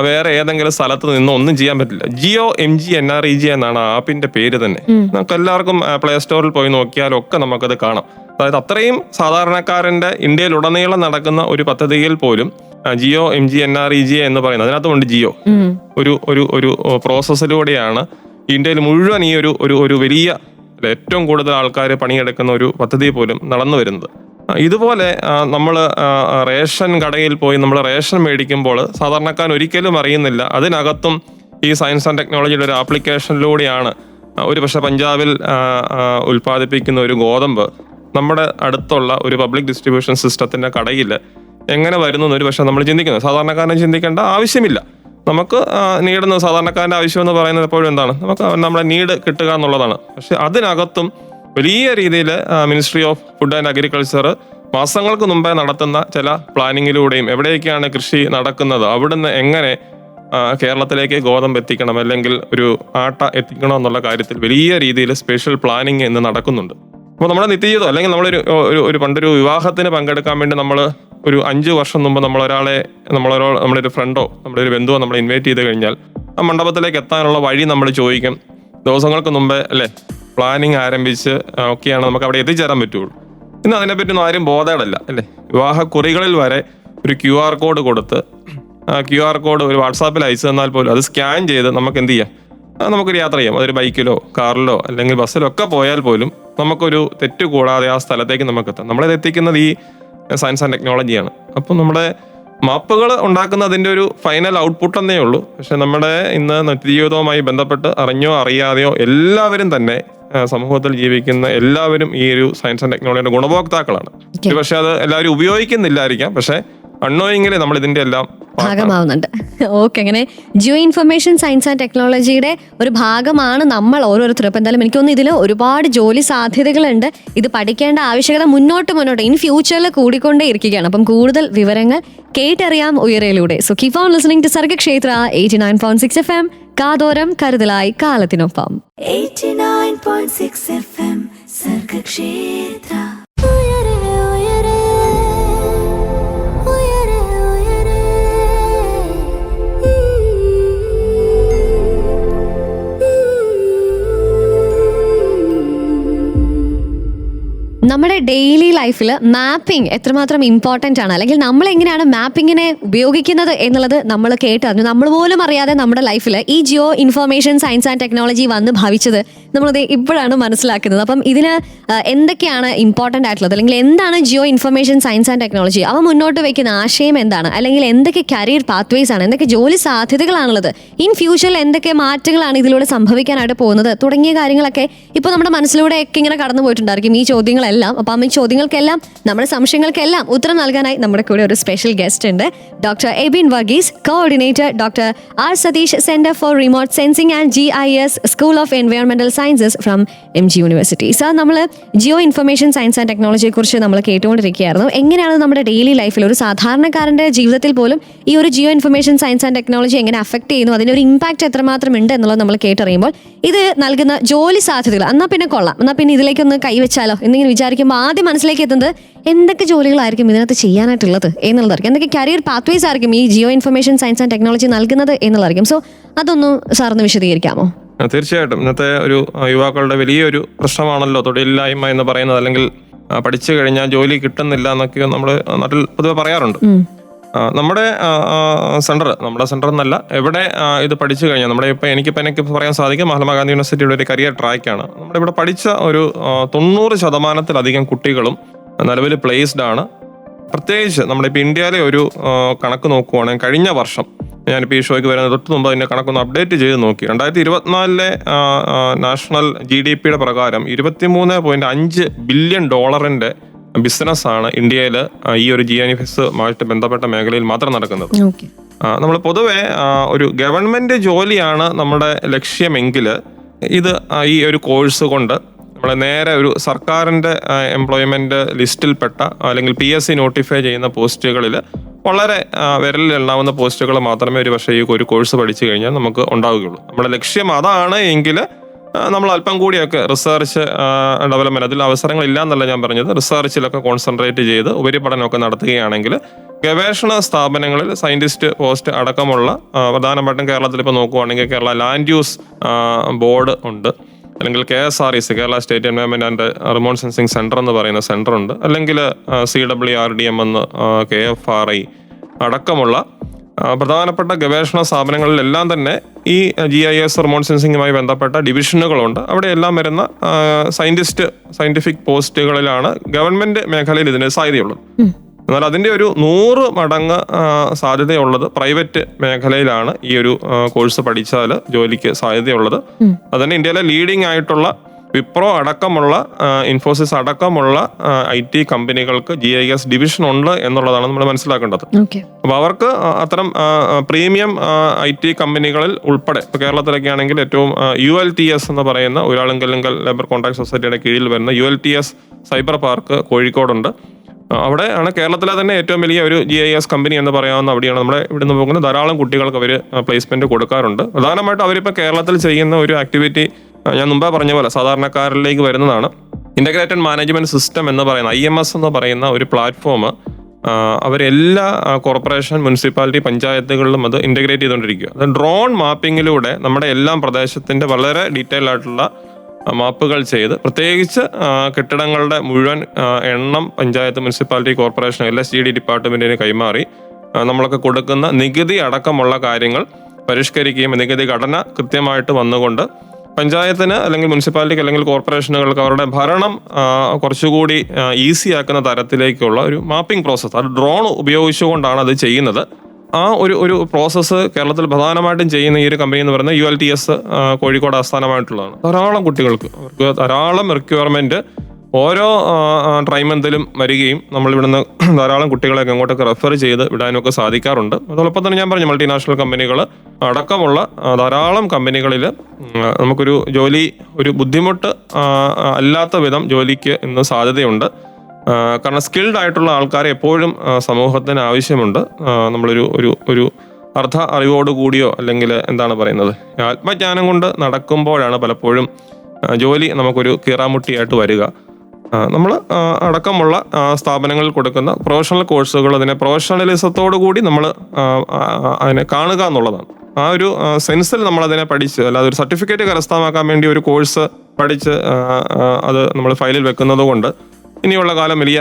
വേറെ ഏതെങ്കിലും സ്ഥലത്ത് നിന്നോ ഒന്നും ചെയ്യാൻ പറ്റില്ല. ജിയോ MGNREG എന്നാണ് ആപ്പിന്റെ പേര് തന്നെ. നമുക്ക് എല്ലാവർക്കും പ്ലേ സ്റ്റോറിൽ പോയി നോക്കിയാലൊക്കെ നമുക്കത് കാണാം. അതായത് അത്രയും സാധാരണക്കാരന്റെ ഇന്ത്യയിലുടനീളം നടക്കുന്ന ഒരു പദ്ധതിയിൽ പോലും ജിയോ MGNREG എന്ന് പറയുന്നത് അതിനകത്തുകൊണ്ട് ജിയോ ഒരു പ്രോസസ്സിലൂടെയാണ് ഇന്ത്യയിൽ മുഴുവൻ ഈ ഒരു വലിയ ഏറ്റവും കൂടുതൽ ആൾക്കാർ പണിയെടുക്കുന്ന ഒരു പദ്ധതി പോലും നടന്നു വരുന്നത്. ഇതുപോലെ നമ്മൾ റേഷൻ കടയിൽ പോയി നമ്മൾ റേഷൻ മേടിക്കുമ്പോൾ സാധാരണക്കാരൻ ഒരിക്കലും അറിയുന്നില്ല അതിനകത്തും ഈ സയൻസ് ആൻഡ് ടെക്നോളജിയുടെ ഒരു ആപ്ലിക്കേഷനിലൂടെയാണ് ഒരു പക്ഷേ പഞ്ചാബിൽ ഉൽപ്പാദിപ്പിക്കുന്ന ഒരു ഗോതമ്പ് നമ്മുടെ അടുത്തുള്ള ഒരു പബ്ലിക് ഡിസ്ട്രിബ്യൂഷൻ സിസ്റ്റത്തിന്റെ കടയിൽ എങ്ങനെ വരുന്നു എന്നൊരു പക്ഷേ നമ്മൾ ചിന്തിക്കുന്നത്. സാധാരണക്കാരനെ ചിന്തിക്കേണ്ട ആവശ്യമില്ല. നമുക്ക് നീടുന്ന സാധാരണക്കാരൻ്റെ ആവശ്യം എന്ന് പറയുന്നത് എപ്പോഴും എന്താണ്, നമുക്ക് നമ്മുടെ നീഡ് കിട്ടുക എന്നുള്ളതാണ്. പക്ഷെ അതിനകത്തും വലിയ രീതിയിൽ ministry of food and agriculture മാസങ്ങൾക്ക് മുമ്പേ നടത്തുന്ന ചില പ്ലാനിങ്ങിലൂടെയും എവിടെയൊക്കെയാണ് കൃഷി നടക്കുന്നത് അവിടുന്ന് എങ്ങനെ കേരളത്തിലേക്ക് ഗോതമ്പ് എത്തിക്കണം അല്ലെങ്കിൽ ഒരു ആട്ട എത്തിക്കണം എന്നുള്ള കാര്യത്തിൽ വലിയ രീതിയിൽ സ്പെഷ്യൽ പ്ലാനിങ് ഇന്ന് നടക്കുന്നുണ്ട്. അപ്പോൾ നമ്മുടെ നിത്യജീവിതം അല്ലെങ്കിൽ നമ്മളൊരു പണ്ടൊരു വിവാഹത്തിന് പങ്കെടുക്കാൻ വേണ്ടി നമ്മൾ ഒരു 5 വർഷം മുമ്പ് നമ്മുടെ ഒരു ഫ്രണ്ടോ നമ്മുടെ ഒരു ബന്ധുവോ നമ്മളെ ഇൻവൈറ്റ് ചെയ്ത് കഴിഞ്ഞാൽ ആ മണ്ഡപത്തിലേക്ക് എത്താനുള്ള വഴി നമ്മൾ ചോദിക്കും. ദിവസങ്ങൾക്ക് മുമ്പേ അല്ലേ പ്ലാനിങ് ആരംഭിച്ച് ഒക്കെയാണ് നമുക്ക് അവിടെ എത്തിച്ചേരാൻ പറ്റുള്ളൂ. ഇന്ന് അതിനെപ്പറ്റി ആരും ബോധേടല്ല അല്ലേ. വിവാഹക്കുറികളിൽ വരെ ഒരു QR കോഡ് കൊടുത്ത് QR കോഡ് ഒരു വാട്സാപ്പിൽ അയച്ചു തന്നാൽ പോലും അത് സ്കാൻ ചെയ്ത് നമുക്ക് എന്ത് ചെയ്യാം, നമുക്കൊരു യാത്ര ചെയ്യാം. അതൊരു ബൈക്കിലോ കാറിലോ അല്ലെങ്കിൽ ബസ്സിലോ ഒക്കെ പോയാൽ പോലും നമുക്കൊരു തെറ്റ് കൂടാതെ ആ സ്ഥലത്തേക്ക് നമുക്ക് എത്താം. നമ്മളിത് എത്തിക്കുന്നത് ഈ സയൻസ് ആൻഡ് ടെക്നോളജിയാണ്. അപ്പം നമ്മുടെ മാപ്പുകൾ ഉണ്ടാക്കുന്നതിൻ്റെ ഒരു ഫൈനൽ ഔട്ട്പുട്ട് എന്നേ ഉള്ളൂ. പക്ഷെ നമ്മുടെ ഇന്ന് നിത്യജീവിതവുമായി ബന്ധപ്പെട്ട് അറിഞ്ഞോ അറിയാതെയോ എല്ലാവരും തന്നെ സമൂഹത്തിൽ ജീവിക്കുന്ന എല്ലാവരും ഈ ഒരു സയൻസ് ആൻഡ് ടെക്നോളജിയുടെ ഗുണഭോക്താക്കളാണ്. പക്ഷെ അത് എല്ലാവരും ഉപയോഗിക്കുന്നില്ലായിരിക്കാം. പക്ഷെ അൺനോയിങ്ങില് നമ്മൾ ഇതിന്റെ എല്ലാം ഭാഗമാവുന്നുണ്ട്. ഓക്കെ, അങ്ങനെ ജിയോ ഇൻഫർമേഷൻ സയൻസ് ആൻഡ് ടെക്നോളജിയുടെ ഒരു ഭാഗമാണ് നമ്മൾ ഓരോരുത്തരും. അപ്പം എന്തായാലും എനിക്കൊന്ന് ഇതിൽ ഒരുപാട് ജോലി സാധ്യതകളുണ്ട്. ഇത് പഠിക്കേണ്ട ആവശ്യകത മുന്നോട്ട് ഇൻ ഫ്യൂച്ചറിൽ കൂടിക്കൊണ്ടേ ഇരിക്കുകയാണ്. അപ്പം കൂടുതൽ വിവരങ്ങൾ കേട്ടറിയാം ഉയരയിലൂടെ. So keep on listening to Sargakshetra 89.6 FM. കാതോരം കരുതലായി കാലത്തിനൊപ്പം. 89.6 FM സർഗക്ഷേത്ര. നമ്മുടെ ഡെയിലി ലൈഫിൽ മാപ്പിംഗ് എത്രമാത്രം ഇമ്പോർട്ടൻ്റ് ആണ്, അല്ലെങ്കിൽ നമ്മൾ എങ്ങനെയാണ് മാപ്പിങ്ങിനെ ഉപയോഗിക്കുന്നത് എന്നുള്ളത് നമ്മൾ കേട്ടറിഞ്ഞു. നമ്മൾ പോലും അറിയാതെ നമ്മുടെ ലൈഫിൽ ഈ geo information science and technology വന്ന് ഭവിച്ചത് നമ്മളത് ഇപ്പോഴാണ് മനസ്സിലാക്കുന്നത്. അപ്പം ഇതിന് എന്തൊക്കെയാണ് ഇമ്പോർട്ടൻ്റ് ആയിട്ടുള്ളത്, അല്ലെങ്കിൽ എന്താണ് geo information science and technology, അവ മുന്നോട്ട് വയ്ക്കുന്ന ആശയം എന്താണ്, അല്ലെങ്കിൽ എന്തൊക്കെ കരിയർ പാത്വേസ് ആണ്, എന്തൊക്കെ ജോലി സാധ്യതകളാണുള്ളത്, ഇൻ ഫ്യൂച്ചറിൽ എന്തൊക്കെ മാറ്റങ്ങളാണ് ഇതിലൂടെ സംഭവിക്കാനായിട്ട് പോകുന്നത് തുടങ്ങിയ കാര്യങ്ങളൊക്കെ ഇപ്പോൾ നമ്മുടെ മനസ്സിലൂടെയൊക്കെ ഇങ്ങനെ കടന്നു പോയിട്ടുണ്ടായിരിക്കും ഈ ചോദ്യങ്ങളെല്ലാം. അപ്പം ഈ ചോദ്യങ്ങൾക്കെല്ലാം, നമ്മുടെ സംശയങ്ങൾക്കെല്ലാം ഉത്തരം നൽകാനായി നമ്മുടെ കൂടെ ഒരു സ്പെഷ്യൽ ഗസ്റ്റ് ഉണ്ട്. Doctor Ebin Varghese, coordinator doctor R Satheesh, centre for remote sensing and GIS, school of എൻവയോൺമെന്റൽ sciences from MG university. Sir, നമ്മൾ ജിയോ ഇൻഫർമേഷൻ സയൻസ് ആൻഡ് ടെക്നോളജിയെ കുറിച്ച് നമ്മൾ കേട്ടുകൊണ്ടിരിക്കുകയായിരുന്നു. എങ്ങനെയാണ് നമ്മുടെ ഡെയിലി ലൈഫിൽ ഒരു സാധാരണക്കാരൻ്റെ ജീവിതത്തിൽ പോലും ഈ ഒരു geo information science and technology എങ്ങനെ അഫക്ട് ചെയ്യുന്നു, അതിൻ്റെ ഒരു ഇമ്പാക്ട് എത്രമാത്രം ഉണ്ട് എന്നുള്ളത് നമ്മൾ കേട്ടറിയുമ്പോൾ ഇത് നൽകുന്ന ജോലി സാധ്യതകൾ എന്നാൽ പിന്നെ കൊള്ളാം, എന്നാൽ പിന്നെ ഇതിലേക്കൊന്ന് കൈവച്ചാലോ എന്നിങ്ങനെ വിചാരിക്കുമ്പോൾ ആദ്യം മനസ്സിലേക്ക് എത്തുന്നത് എന്തൊക്കെ ജോലികളായിരിക്കും ഇതിനകത്ത് ചെയ്യാനായിട്ടുള്ളത് എന്നുള്ളതായിരിക്കും, എന്തൊക്കെ കരിയർ പാത്വേസ് ആയിരിക്കും ഈ geo information science and technology നൽകുന്നത് എന്നുള്ളതായിരിക്കും. സോ അതൊന്ന് സാറിന് വിശദീകരിക്കാമോ? തീർച്ചയായിട്ടും. ഇന്നത്തെ ഒരു യുവാക്കളുടെ വലിയൊരു പ്രശ്നമാണല്ലോ തൊഴിലില്ലായ്മ എന്ന് പറയുന്നത്, അല്ലെങ്കിൽ പഠിച്ചു കഴിഞ്ഞാൽ ജോലി കിട്ടുന്നില്ല എന്നൊക്കെ നമ്മൾ നാട്ടിൽ പൊതുവെ പറയാറുണ്ട്. നമ്മുടെ സെന്റർ എന്നല്ല, എവിടെ ഇത് പഠിച്ചു കഴിഞ്ഞാൽ നമ്മുടെ എനിക്ക് പറയാൻ സാധിക്കും, മഹാത്മാഗാന്ധി യൂണിവേഴ്സിറ്റിയുടെ ഒരു കരിയർ ട്രാക്കാണ്. നമ്മുടെ ഇവിടെ പഠിച്ച ഒരു 90% കുട്ടികളും നിലവിൽ പ്ലേസ്ഡ് ആണ്. പ്രത്യേകിച്ച് നമ്മുടെ ഇപ്പോൾ ഇന്ത്യയിലെ ഒരു കണക്ക് നോക്കുവാണെങ്കിൽ കഴിഞ്ഞ വർഷം, ഞാനിപ്പോൾ ഈ ഷോയ്ക്ക് വരുന്നത് തൊട്ട് മുമ്പ് അതിൻ്റെ കണക്കൊന്ന് അപ്ഡേറ്റ് ചെയ്ത് നോക്കി. 2024 നാഷണൽ GDP പ്രകാരം $23.5 ബില്യൺ ബിസിനസ്സാണ് ഇന്ത്യയിൽ ഈ ഒരു GIS-മായിട്ട് ബന്ധപ്പെട്ട മേഖലയിൽ മാത്രം നടക്കുന്നത്. നമ്മൾ പൊതുവെ ഒരു ഗവൺമെന്റ് ജോലിയാണ് നമ്മുടെ ലക്ഷ്യമെങ്കിൽ ഇത് ഈ ഒരു കോഴ്സ് കൊണ്ട് നമ്മൾ നേരെ ഒരു സർക്കാരിൻ്റെ എംപ്ലോയ്മെന്റ് ലിസ്റ്റിൽപ്പെട്ട അല്ലെങ്കിൽ PSC നോട്ടിഫൈ ചെയ്യുന്ന പോസ്റ്റുകളിൽ വളരെ വിരലിലെണ്ണാവുന്ന പോസ്റ്റുകൾ മാത്രമേ ഒരു പക്ഷേ ഈ ഒരു കോഴ്സ് പഠിച്ചു കഴിഞ്ഞാൽ നമുക്ക് ഉണ്ടാവുകയുള്ളൂ. നമ്മുടെ ലക്ഷ്യം അതാണ് എങ്കിൽ നമ്മൾ അല്പം കൂടിയൊക്കെ റിസർച്ച് ഡെവലപ്മെന്റ്, അതിൽ അവസരങ്ങളില്ല എന്നല്ല ഞാൻ പറഞ്ഞത്, റിസർച്ചിലൊക്കെ കോൺസെൻട്രേറ്റ് ചെയ്ത് ഉപരിപഠനമൊക്കെ നടത്തുകയാണെങ്കിൽ ഗവേഷണ സ്ഥാപനങ്ങളിൽ സയന്റിസ്റ്റ് പോസ്റ്റ് അടക്കമുള്ള പ്രധാനമായിട്ടും കേരളത്തിൽ ഇപ്പോൾ നോക്കുവാണെങ്കിൽ കേരള ലാൻഡ് യൂസ് ബോർഡ് ഉണ്ട്, അല്ലെങ്കിൽ KSREC, Kerala state environment and remote sensing centre എന്ന് പറയുന്ന സെന്റർ ഉണ്ട്, അല്ലെങ്കിൽ CWRDM എന്ന് KFRI അടക്കമുള്ള പ്രധാനപ്പെട്ട ഗവേഷണ സ്ഥാപനങ്ങളിലെല്ലാം തന്നെ ഈ GIS റിമോട്ട് സെൻസിങ്ങുമായി ബന്ധപ്പെട്ട ഡിവിഷനുകളുണ്ട്. അവിടെയെല്ലാം വരുന്ന സയന്റിഫിക് പോസ്റ്റുകളിലാണ് ഗവൺമെന്റ് മേഖലയിൽ ഇതിന് സാധ്യതയുള്ളത്. എന്നാൽ അതിൻ്റെ ഒരു 100 മടങ്ങ് സാധ്യതയുള്ളത് പ്രൈവറ്റ് മേഖലയിലാണ്. ഈ ഒരു കോഴ്സ് പഠിച്ചാൽ ജോലിക്ക് സാധ്യതയുള്ളത്. അതുതന്നെ ഇന്ത്യയിലെ ലീഡിംഗ് ആയിട്ടുള്ള വിപ്രോ അടക്കമുള്ള ഇൻഫോസിസ് അടക്കമുള്ള IT കമ്പനികൾക്ക് GIS ഡിവിഷൻ ഉണ്ട് എന്നുള്ളതാണ് നമ്മൾ മനസ്സിലാക്കേണ്ടത്. അപ്പൊ അവർക്ക് അത്തരം പ്രീമിയം IT കമ്പനികളിൽ ഉൾപ്പെടെ ഇപ്പൊ കേരളത്തിലൊക്കെ ആണെങ്കിൽ ഏറ്റവും ULTS എന്ന് പറയുന്ന ഒരാളെങ്കിലും ലേബർ കോൺട്രാക്ട് സൊസൈറ്റിയുടെ കീഴിൽ വരുന്ന ULTS സൈബർ പാർക്ക് കോഴിക്കോടുണ്ട്. അവിടെ ആണ് കേരളത്തിലെ തന്നെ ഏറ്റവും വലിയ ഒരു GIS കമ്പനി എന്ന് പറയാവുന്ന അവിടെയാണ്. നമ്മുടെ ഇവിടുന്ന് പോകുന്ന ധാരാളം കുട്ടികൾക്ക് അവർ പ്ലേസ്മെന്റ് കൊടുക്കാറുണ്ട്. പ്രധാനമായിട്ടും അവരിപ്പോൾ കേരളത്തിൽ ചെയ്യുന്ന ഒരു ആക്ടിവിറ്റി ഞാൻ മുമ്പേ പറഞ്ഞ പോലെ സാധാരണക്കാരിലേക്ക് വരുന്നതാണ്. ഇന്റഗ്രേറ്റഡ് മാനേജ്മെന്റ് സിസ്റ്റം എന്ന് പറയുന്ന IMS എന്ന് പറയുന്ന ഒരു പ്ലാറ്റ്ഫോം അവരെല്ലാ കോർപ്പറേഷൻ, മുനിസിപ്പാലിറ്റി, പഞ്ചായത്തുകളിലും അത് ഇന്റഗ്രേറ്റ് ചെയ്തുകൊണ്ടിരിക്കുക. അത് ഡ്രോൺ മാപ്പിങ്ങിലൂടെ നമ്മുടെ എല്ലാം പ്രദേശത്തിന്റെ വളരെ ഡീറ്റെയിൽ ആയിട്ടുള്ള മാപ്പുകൾ ചെയ്ത് പ്രത്യേകിച്ച് കെട്ടിടങ്ങളുടെ മുഴുവൻ എണ്ണം പഞ്ചായത്ത്, മുനിസിപ്പാലിറ്റി, കോർപ്പറേഷൻ, LSGD ഡിപ്പാർട്ട്മെന്റിന് കൈമാറി നമ്മളൊക്കെ കൊടുക്കുന്ന നികുതി അടക്കമുള്ള കാര്യങ്ങൾ പരിഷ്കരിക്കുകയും നികുതി ഘടന കൃത്യമായിട്ട് വന്നുകൊണ്ട് പഞ്ചായത്തിന് അല്ലെങ്കിൽ മുനിസിപ്പാലിറ്റിക്ക് അല്ലെങ്കിൽ കോർപ്പറേഷനുകൾക്ക് അവരുടെ ഭരണം കുറച്ചുകൂടി ഈസി ആക്കുന്ന തരത്തിലേക്കുള്ള ഒരു മാപ്പിംഗ് പ്രോസസ്സ്, അത് ഡ്രോൺ ഉപയോഗിച്ചുകൊണ്ടാണ് അത് ചെയ്യുന്നത്. ആ ഒരു പ്രോസസ്സ് കേരളത്തിൽ പ്രധാനമായിട്ടും ചെയ്യുന്ന ഈ ഒരു കമ്പനി എന്ന് പറയുന്നത് ULTS കോഴിക്കോട് ആസ്ഥാനമായിട്ടുള്ളതാണ്. ധാരാളം കുട്ടികൾക്ക് അവർക്ക് ധാരാളം റിക്വയർമെന്റ് ഓരോ ട്രൈമന്തിലും വരികയും നമ്മൾ ഇവിടുന്ന് ധാരാളം കുട്ടികളെയൊക്കെ അങ്ങോട്ടൊക്കെ റെഫർ ചെയ്ത് വിടാനൊക്കെ സാധിക്കാറുണ്ട്. അതോടൊപ്പം തന്നെ ഞാൻ പറഞ്ഞു, മൾട്ടിനാഷണൽ കമ്പനികൾ അടക്കമുള്ള ധാരാളം കമ്പനികളിൽ നമുക്കൊരു ജോലി ഒരു ബുദ്ധിമുട്ട് അല്ലാത്ത വിധം ജോലിക്ക് ഇന്ന് സാധ്യതയുണ്ട്. കാരണം സ്കിൽഡ് ആയിട്ടുള്ള ആൾക്കാരെ എപ്പോഴും സമൂഹത്തിന് ആവശ്യമുണ്ട്. നമ്മളൊരു അർദ്ധ അറിവോട് കൂടിയോ അല്ലെങ്കിൽ എന്താണ് പറയുന്നത്, ആത്മജ്ഞാനം കൊണ്ട് നടക്കുമ്പോഴാണ് പലപ്പോഴും ജോലി നമുക്കൊരു കീറാമുട്ടിയായിട്ട് വരിക. നമ്മൾ അടക്കമുള്ള സ്ഥാപനങ്ങളിൽ കൊടുക്കുന്ന പ്രൊഫഷണൽ കോഴ്സുകൾ അതിനെ പ്രൊഫഷണലിസത്തോടു കൂടി നമ്മൾ അതിനെ കാണുക എന്നുള്ളതാണ്. ആ ഒരു സെൻസിൽ നമ്മളതിനെ പഠിച്ച്, അല്ലാതെ ഒരു സർട്ടിഫിക്കറ്റ് കരസ്ഥമാക്കാൻ വേണ്ടി ഒരു കോഴ്സ് പഠിച്ച് അത് നമ്മൾ ഫയലിൽ വെക്കുന്നത് കൊണ്ട് ഇനിയുള്ള കാലം വലിയ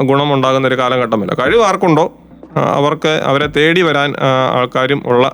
ഗുണമുണ്ടാകുന്ന ഒരു കാലഘട്ടമല്ല. കഴിവ് ആർക്കുണ്ടോ അവരെ തേടി വരാൻ ആൾക്കാരും ഉള്ള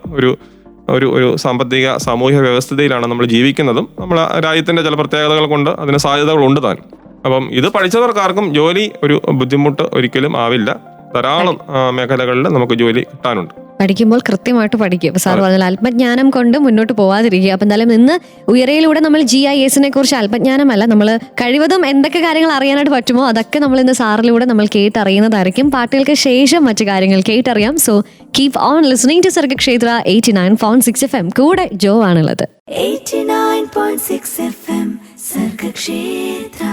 ഒരു സാമ്പത്തിക സാമൂഹ്യ വ്യവസ്ഥിതിയിലാണ് നമ്മൾ ജീവിക്കുന്നതും. നമ്മൾ രാജ്യത്തിന്റെ ചില പ്രത്യേകതകൾ കൊണ്ട് അതിന് സാധ്യതകളുണ്ട് താനും. അപ്പം ഇത് പഠിച്ചവർക്കാർക്കും ജോലി ഒരു ബുദ്ധിമുട്ട് ഒരിക്കലും ആവില്ല. ധാരാളം മേഖലകളിൽ നമുക്ക് ജോലി കിട്ടാനുണ്ട്. പഠിക്കുമ്പോൾ കൃത്യമായിട്ട് പഠിക്കുക. ഇപ്പൊ സാർ പറഞ്ഞാൽ അല്പജ്ഞാനം കൊണ്ട് മുന്നോട്ട് പോവാതിരിക്കുക. അപ്പൊ എന്തായാലും ഇന്ന് ഉയരയിലൂടെ നമ്മൾ GISനെ കുറിച്ച് അല്പജ്ഞാനമല്ല, നമ്മൾ കഴിവതും എന്തൊക്കെ കാര്യങ്ങൾ അറിയാനായിട്ട് പറ്റുമോ അതൊക്കെ നമ്മൾ ഇന്ന് സാറിലൂടെ നമ്മൾ കേട്ടറിയുന്നതായിരിക്കും. പാട്ടുകൾക്ക് ശേഷം മറ്റു കാര്യങ്ങൾ കേട്ടറിയാം. So keep on listening to Sargakshetra 89.6 FM. കൂടെ ജോ ആണുള്ളത്. 89.6 FM സർഗക്ഷേത്ര.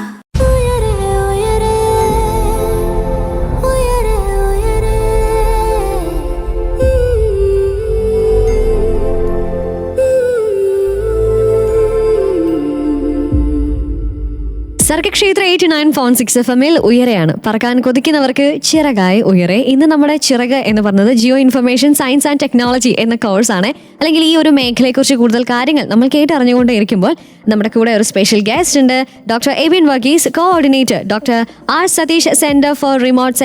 സർഗക്ഷേത്ര 89.6 FM ഉയരെയാണ്. പറക്കാൻ കൊതിക്കുന്നവർക്ക് ചിറകായി ഉയരെ. ഇന്ന് നമ്മുടെ ചിറക് എന്ന് പറഞ്ഞത് geo information science and technology എന്ന കോഴ്സാണ്. അല്ലെങ്കിൽ ഈ ഒരു മേഖലയെക്കുറിച്ച് കൂടുതൽ കാര്യങ്ങൾ നമ്മൾ കേട്ടറിഞ്ഞുകൊണ്ടേയിരിക്കുമ്പോൾ നമ്മുടെ കൂടെ ഒരു സ്പെഷ്യൽ ഗസ്റ്റ് ഉണ്ട്. Doctor Ebin Varghese, coordinator doctor R. Satheesh, centre for remote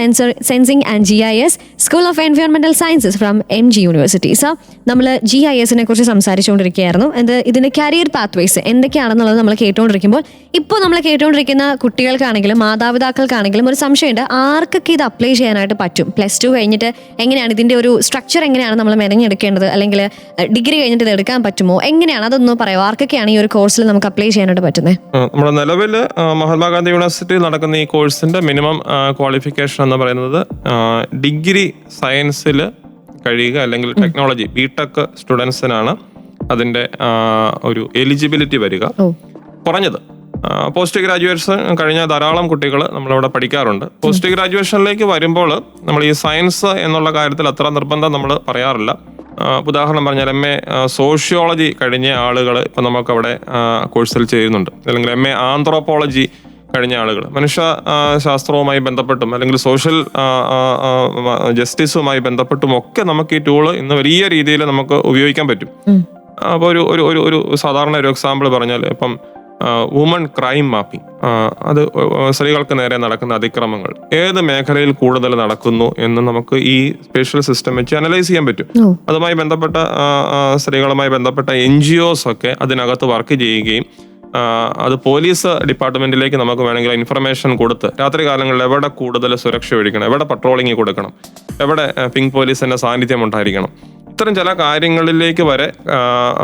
sensing and GIS, school of എൻവയോൺമെന്റൽ sciences from MG university. So നമ്മൾ GISനെ കുറിച്ച് സംസാരിച്ചുകൊണ്ടിരിക്കുകയായിരുന്നു. ഇതിന്റെ കരിയർ പാത്വേസ് എന്തൊക്കെയാണെന്നുള്ളത് നമ്മൾ കേട്ടുകൊണ്ടിരിക്കുമ്പോൾ ഇപ്പോൾ നമ്മൾ കേട്ടുകൊണ്ടിരിക്കുന്ന കുട്ടികൾക്കാണെങ്കിലും മാതാപിതാക്കൾക്കാണെങ്കിലും ഒരു സംശയമുണ്ട്, ആർക്കൊക്കെ ഇത് അപ്ലൈ ചെയ്യാനായിട്ട് പറ്റും? +2 കഴിഞ്ഞിട്ട് എങ്ങനെയാണ് ഇതിന്റെ ഒരു സ്ട്രക്ചർ, എങ്ങനെയാണ് നമ്മൾ മെനഞ്ഞെടുക്കേണ്ടത്, അല്ലെങ്കിൽ ഡിഗ്രി കഴിഞ്ഞിട്ട് ഇത് എടുക്കാൻ പറ്റുമോ, എങ്ങനെയാണ് അതൊന്നും പറയാമോ? ആർക്കൊക്കെയാണ് ഈ ഒരു കോഴ്സിൽ നമുക്ക് അപ്ലൈ ചെയ്യാനായിട്ട് പറ്റുന്നത്? നമ്മുടെ നിലവിൽ മഹാത്മാഗാന്ധി യൂണിവേഴ്സിറ്റിയിൽ നടക്കുന്ന ഈ കോഴ്സിന്റെ മിനിമം ക്വാളിഫിക്കേഷൻ എന്ന് പറയുന്നത് ഡിഗ്രി സയൻസിൽ കഴിയുക അല്ലെങ്കിൽ ടെക്നോളജി BTech സ്റ്റുഡൻസിനാണ് അതിന്റെ ഒരു എലിജിബിലിറ്റി വരിക. കുറഞ്ഞത് പോസ്റ്റ് ഗ്രാജുവേഷൻ കഴിഞ്ഞ ധാരാളം കുട്ടികൾ നമ്മളവിടെ പഠിക്കാറുണ്ട്. പോസ്റ്റ് ഗ്രാജുവേഷനിലേക്ക് വരുമ്പോൾ നമ്മൾ ഈ സയൻസ് എന്നുള്ള കാര്യത്തിൽ അത്ര നിർബന്ധം നമ്മൾ പറയാറില്ല. ഉദാഹരണം പറഞ്ഞാൽ MA സോഷ്യോളജി കഴിഞ്ഞ ആളുകൾ ഇപ്പം നമുക്കവിടെ കോഴ്സിൽ ചെയ്യുന്നുണ്ട്. അല്ലെങ്കിൽ MA ആന്ത്രോപോളജി കഴിഞ്ഞ ആളുകൾ, മനുഷ്യ ശാസ്ത്രവുമായി ബന്ധപ്പെട്ടും അല്ലെങ്കിൽ സോഷ്യൽ ജസ്റ്റിസുമായി ബന്ധപ്പെട്ടും ഒക്കെ നമുക്ക് ഈ ടൂള് ഇന്ന് വലിയ രീതിയിൽ നമുക്ക് ഉപയോഗിക്കാൻ പറ്റും. അപ്പോൾ ഒരു സാധാരണ ഒരു എക്സാമ്പിൾ പറഞ്ഞാൽ ഇപ്പം വുമൺ ക്രൈം മാപ്പിംഗ്, അത് സ്ത്രീകൾക്ക് നേരെ നടക്കുന്ന അതിക്രമങ്ങൾ ഏത് മേഖലയിൽ കൂടുതൽ നടക്കുന്നു എന്ന് നമുക്ക് ഈ സ്പെഷ്യൽ സിസ്റ്റം വെച്ച് അനലൈസ് ചെയ്യാൻ പറ്റും. അതുമായി ബന്ധപ്പെട്ട സ്ത്രീകളുമായി ബന്ധപ്പെട്ട NGOs ഒക്കെ അതിനകത്ത് വർക്ക് ചെയ്യുകയും അത് പോലീസ് ഡിപ്പാർട്ട്മെന്റിലേക്ക് നമുക്ക് വേണമെങ്കിൽ ഇൻഫർമേഷൻ കൊടുത്ത് രാത്രി കാലങ്ങളിൽ എവിടെ കൂടുതൽ സുരക്ഷ ഒഴിക്കണം, എവിടെ പട്രോളിംഗ് കൊടുക്കണം, എവിടെ പിങ്ക് പോലീസിന്റെ സാന്നിധ്യം ഉണ്ടായിരിക്കണം, ഇത്തരം ചില കാര്യങ്ങളിലേക്ക് വരെ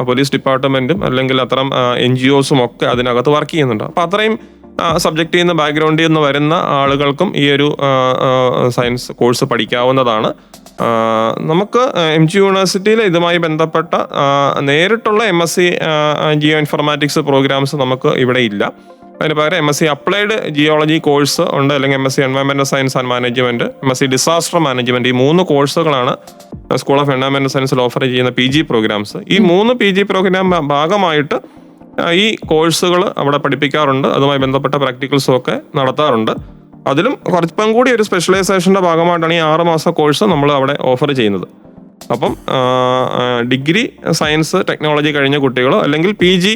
പോലീസ് ഡിപ്പാർട്ട്മെന്റും അല്ലെങ്കിൽ അത്തരം NGOസും ഒക്കെ അതിനകത്ത് വർക്ക് ചെയ്യുന്നുണ്ട്. അപ്പം അത്രയും സബ്ജക്റ്റിൽ നിന്ന് ബാക്ക്ഗ്രൗണ്ടിൽ നിന്ന് വരുന്ന ആളുകൾക്കും ഈ ഒരു സയൻസ് കോഴ്സ് പഠിക്കാവുന്നതാണ്. നമുക്ക് MG യൂണിവേഴ്സിറ്റിയിൽ ഇതുമായി ബന്ധപ്പെട്ട നേരിട്ടുള്ള MSc ജിയോ ഇൻഫർമാറ്റിക്സ് പ്രോഗ്രാംസ് നമുക്ക് ഇവിടെ ഇല്ല. അതിന് പകരം MSc അപ്ലൈഡ് ജിയോളജി കോഴ്സ് ഉണ്ട്, അല്ലെങ്കിൽ MSc എൻവയോൺമെന്റൽ science and management, MSc disaster management. ഈ 3 കോഴ്സുകളാണ് സ്കൂൾ ഓഫ് എൻവയോൺമെന്റൽ സയൻസിൽ ഓഫർ ചെയ്യുന്ന PG പ്രോഗ്രാംസ്. ഈ 3 PG പ്രോഗ്രാം ഭാഗമായിട്ട് ഈ കോഴ്സുകൾ അവിടെ പഠിപ്പിക്കാറുണ്ട്. അതുമായി ബന്ധപ്പെട്ട പ്രാക്ടിക്കൽസും ഒക്കെ നടത്താറുണ്ട്. അതിലും കുറച്ചും കൂടി ഒരു സ്പെഷ്യലൈസേഷന്റെ ഭാഗമായിട്ടാണ് ഈ 6 മാസ കോഴ്സ് നമ്മൾ അവിടെ ഓഫർ ചെയ്യുന്നത്. അപ്പം ഡിഗ്രി സയൻസ് ടെക്നോളജി കഴിഞ്ഞ കുട്ടികളോ അല്ലെങ്കിൽ PG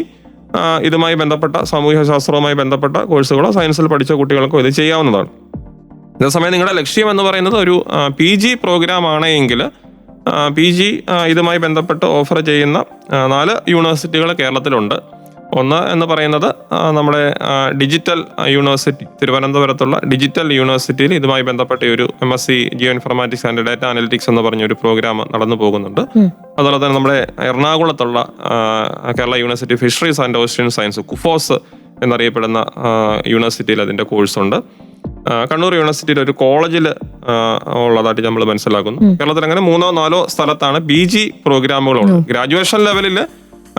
ഇതുമായി ബന്ധപ്പെട്ട സാമൂഹ്യ ശാസ്ത്രവുമായി ബന്ധപ്പെട്ട കോഴ്സുകളോ സയൻസിൽ പഠിച്ച കുട്ടികൾക്കോ ഇത് ചെയ്യാവുന്നതാണ്. അതേസമയം നിങ്ങളുടെ ലക്ഷ്യം എന്ന് പറയുന്നത് ഒരു PG പ്രോഗ്രാം ആണെങ്കിൽ PG ഇതുമായി ബന്ധപ്പെട്ട് ഓഫർ ചെയ്യുന്ന 4 യൂണിവേഴ്സിറ്റികൾ കേരളത്തിലുണ്ട്. ഒന്ന് എന്ന് പറയുന്നത് നമ്മുടെ ഡിജിറ്റൽ യൂണിവേഴ്സിറ്റി, തിരുവനന്തപുരത്തുള്ള ഡിജിറ്റൽ യൂണിവേഴ്സിറ്റിയിൽ ഇതുമായി ബന്ധപ്പെട്ട ഒരു MSc geo informatics and data analytics എന്ന് പറഞ്ഞൊരു പ്രോഗ്രാം നടന്നു പോകുന്നുണ്ട്. അതുപോലെ തന്നെ നമ്മുടെ എറണാകുളത്തുള്ള Kerala university fisheries and ocean science, KUFOS എന്നറിയപ്പെടുന്ന യൂണിവേഴ്സിറ്റിയിൽ അതിൻ്റെ കോഴ്സുണ്ട്. കണ്ണൂർ യൂണിവേഴ്സിറ്റിയിൽ ഒരു കോളേജിൽ ഉള്ളതായിട്ട് നമ്മൾ മനസ്സിലാക്കുന്നു. കേരളത്തിൽ അങ്ങനെ 3-4 സ്ഥലത്താണ് PG പ്രോഗ്രാമുകളുള്ളത്. ഗ്രാജുവേഷൻ ലെവലിൽ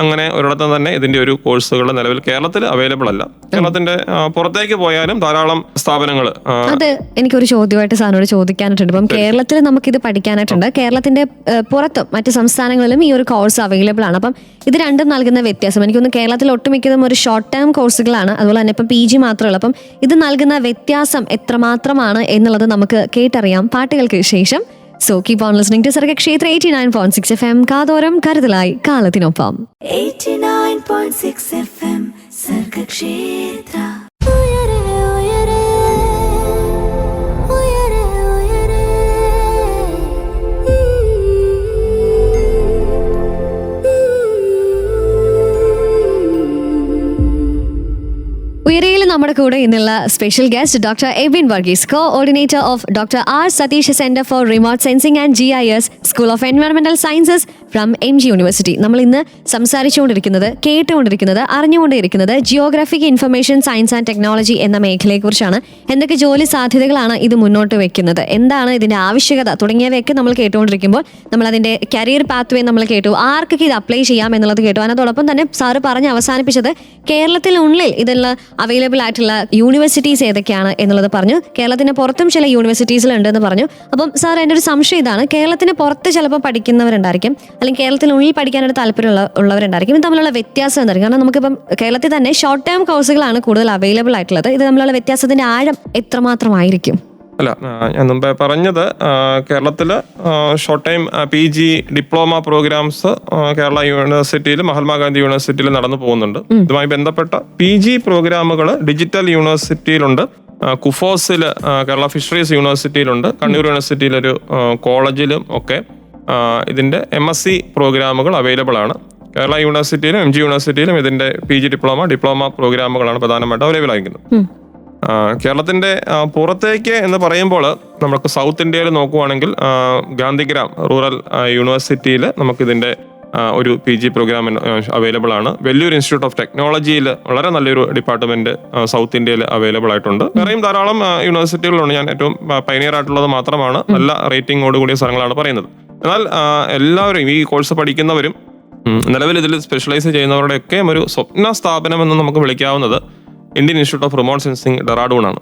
അങ്ങനെ ഒരിടത്തും തന്നെ ഇതിന്റെ ഒരു കോഴ്സുകൾ നിലവിൽ കേരളത്തിൽ അവൈലബിൾ അല്ല. കേരളത്തിന്റെ പുറത്തേക്ക് പോയാലും ധാരാളം സ്ഥാപനങ്ങൾ. അത് എനിക്കൊരു ചോദ്യമായിട്ട് സാറിനോട് ചോദിക്കാനായിട്ടുണ്ട്. ഇപ്പം കേരളത്തിൽ നമുക്കിത് പഠിക്കാനായിട്ടുണ്ട്, കേരളത്തിന്റെ പുറത്തും മറ്റ് സംസ്ഥാനങ്ങളിലും ഈ ഒരു കോഴ്സ് അവൈലബിൾ ആണ്. അപ്പം ഇത് രണ്ടും നൽകുന്ന വ്യത്യാസം എനിക്കൊന്ന് കേരളത്തിൽ ഒട്ടുമിക്കതും ഒരു ഷോർട്ട് ടേം കോഴ്സുകളാണ്, അതുപോലെ തന്നെ ഇപ്പം PG മാത്രമല്ല. അപ്പം ഇത് നൽകുന്ന വ്യത്യാസം എത്രമാത്രമാണ് എന്നുള്ളത് നമുക്ക് കേട്ടറിയാം പാട്ടുകൾക്ക് ശേഷം. So keep on listening to Sargakshetra 89.6 FM. കാതോരം കരുതലായി കാലത്തിനൊപ്പം. 89.6 FM സർഗക്ഷേത്ര. ഉയരയിൽ നമ്മുടെ കൂടെ ഇന്നുള്ള special guest doctor Ebin Varghese, coordinator of doctor R. Satheesh centre for remote sensing and GIS, school of എൻവയോൺമെന്റൽ സയൻസസ് ഫ്രം MG യൂണിവേഴ്സിറ്റി. നമ്മൾ ഇന്ന് സംസാരിച്ചുകൊണ്ടിരിക്കുന്നത്, കേട്ടുകൊണ്ടിരിക്കുന്നത്, അറിഞ്ഞുകൊണ്ടിരിക്കുന്നത് geographic information science and technology എന്ന മേഖലയെക്കുറിച്ചാണ്. എന്തൊക്കെ ജോലി സാധ്യതകളാണ് ഇത് മുന്നോട്ട് വെക്കുന്നത്, എന്താണ് ഇതിന്റെ ആവശ്യകത തുടങ്ങിയവയൊക്കെ നമ്മൾ കേട്ടുകൊണ്ടിരിക്കുമ്പോൾ നമ്മൾ അതിന്റെ കരിയർ പാത്ത് വേ നമ്മൾ കേട്ടു, ആർക്കൊക്കെ ഇത് അപ്ലൈ ചെയ്യാം എന്നുള്ളത് കേട്ടു. അതോടൊപ്പം തന്നെ സാറ് പറഞ്ഞ് അവസാനിപ്പിച്ചത് കേരളത്തിനുള്ളിൽ ഇതെല്ലാം അവൈലബിൾ ആയിട്ടുള്ള യൂണിവേഴ്സിറ്റീസ് ഏതൊക്കെയാണ് എന്നുള്ളത് പറഞ്ഞു. കേരളത്തിന് പുറത്തും ചില യൂണിവേഴ്സിറ്റീസിലുണ്ടെന്ന് പറഞ്ഞു. അപ്പം സാർ, എൻ്റെ ഒരു സംശയം ഇതാണ്, കേരളത്തിന് പുറത്ത് ചിലപ്പോൾ പഠിക്കുന്നവരുണ്ടായിരിക്കും, അല്ലെങ്കിൽ കേരളത്തിനുള്ളിൽ പഠിക്കാനായിട്ട് താല്പര്യമുള്ളവരുണ്ടായിരിക്കും. ഇത് തമ്മിലുള്ള വ്യത്യാസം എന്തായിരിക്കും? കാരണം നമുക്കിപ്പം കേരളത്തിൽ തന്നെ ഷോർട്ട് ടേം കോഴ്സുകളാണ് കൂടുതൽ അവൈലബിൾ ആയിട്ടുള്ളത്. ഇത് തമ്മിലുള്ള വ്യത്യാസത്തിന്റെ ആഴം എത്രമാത്രമായിരിക്കും? അല്ല, ഞാൻ മുമ്പേ പറഞ്ഞത് കേരളത്തിൽ short time PG diploma programmes Kerala യൂണിവേഴ്സിറ്റിയിൽ, മഹാത്മാഗാന്ധി യൂണിവേഴ്സിറ്റിയിൽ നടന്നു പോകുന്നുണ്ട്. ഇതുമായി ബന്ധപ്പെട്ട PG പ്രോഗ്രാമുകൾ ഡിജിറ്റൽ യൂണിവേഴ്സിറ്റിയിലുണ്ട്, കുഫോസിൽ, കേരള ഫിഷറീസ് യൂണിവേഴ്സിറ്റിയിലുണ്ട്, കണ്ണൂർ യൂണിവേഴ്സിറ്റിയിലൊരു കോളേജിലും ഒക്കെ ഇതിന്റെ MSc പ്രോഗ്രാമുകൾ അവൈലബിൾ ആണ്. കേരള യൂണിവേഴ്സിറ്റിയിലും MG യൂണിവേഴ്സിറ്റിയിലും ഇതിന്റെ PG ഡിപ്ലോമ പ്രോഗ്രാമുകളാണ് പ്രധാനമായിട്ടും അവൈലബിൾ ആയിരിക്കുന്നത്. കേരളത്തിന്റെ പുറത്തേക്ക് എന്ന് പറയുമ്പോൾ നമുക്ക് സൗത്ത് ഇന്ത്യയിൽ നോക്കുവാണെങ്കിൽ ഗാന്ധിഗ്രാം റൂറൽ യൂണിവേഴ്സിറ്റിയിൽ നമുക്കിതിന്റെ ഒരു PG പ്രോഗ്രാം അവൈലബിൾ ആണ്. വെല്ലൂർ ഇൻസ്റ്റിറ്റ്യൂട്ട് ഓഫ് ടെക്നോളജിയിൽ വളരെ നല്ലൊരു ഡിപ്പാർട്ട്മെന്റ് സൗത്ത് ഇന്ത്യയിൽ അവൈലബിൾ ആയിട്ടുണ്ട്. വേറെയും ധാരാളം യൂണിവേഴ്സിറ്റികളുണ്ട്. ഞാൻ ഏറ്റവും പൈനിയർ ആയിട്ടുള്ളത് മാത്രമാണ് നല്ല റേറ്റിംഗോട് കൂടിയ സ്ഥലങ്ങളാണ് പറയുന്നത്. എന്നാൽ എല്ലാവരും ഈ കോഴ്സ് പഠിക്കുന്നവരും നിലവിൽ ഇതിൽ സ്പെഷ്യലൈസ് ചെയ്യുന്നവരുടെയൊക്കെ ഒരു സ്വപ്ന സ്ഥാപനം എന്ന് നമുക്ക് വിളിക്കാവുന്നത് Indian institute of remote sensing Dehradun ആണ്.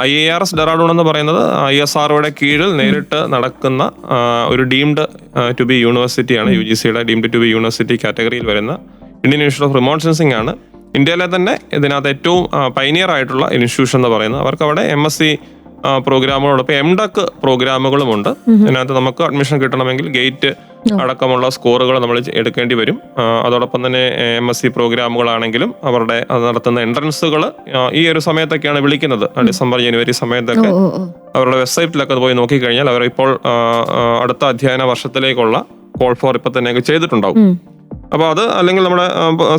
IIRS ഡെറാഡൂൺ എന്ന് പറയുന്നത് ISROയുടെ കീഴിൽ നേരിട്ട് നടക്കുന്ന ഒരു ഡീംഡ് ടു ബി യൂണിവേഴ്സിറ്റിയാണ്. UGCയുടെ ഡീംഡ് ടു ബി യൂണിവേഴ്സിറ്റി കാറ്റഗറിയിൽ വരുന്ന Indian institute of remote sensing ആണ്. ഇന്ത്യയിലെ തന്നെ ഇതിനകത്ത് ഏറ്റവും പൈനിയർ ആയിട്ടുള്ള ഇൻസ്റ്റിറ്റ്യൂഷൻ എന്ന് പറയുന്നത്. അവർക്ക് അവിടെ MSc പ്രോഗ്രാമുകളോടൊപ്പം MDEC പ്രോഗ്രാമുകളുമുണ്ട്. ഇതിനകത്ത് നമുക്ക് അഡ്മിഷൻ കിട്ടണമെങ്കിൽ ഗേറ്റ് അടക്കമുള്ള സ്കോറുകൾ നമ്മൾ എടുക്കേണ്ടി വരും. അതോടൊപ്പം തന്നെ MSc പ്രോഗ്രാമുകളാണെങ്കിലും അവരുടെ നടത്തുന്ന എൻട്രൻസുകൾ ഈ ഒരു സമയത്തൊക്കെയാണ് വിളിക്കുന്നത്. ഡിസംബർ ജനുവരി സമയത്തൊക്കെ അവരുടെ വെബ്സൈറ്റിലൊക്കെ പോയി നോക്കിക്കഴിഞ്ഞാൽ അവർ ഇപ്പോൾ അടുത്ത അധ്യയന വർഷത്തിലേക്കുള്ള കോൾ ഫോർ ഇപ്പൊ തന്നെയൊക്കെ ചെയ്തിട്ടുണ്ടാവും. അപ്പോൾ അത് അല്ലെങ്കിൽ നമ്മുടെ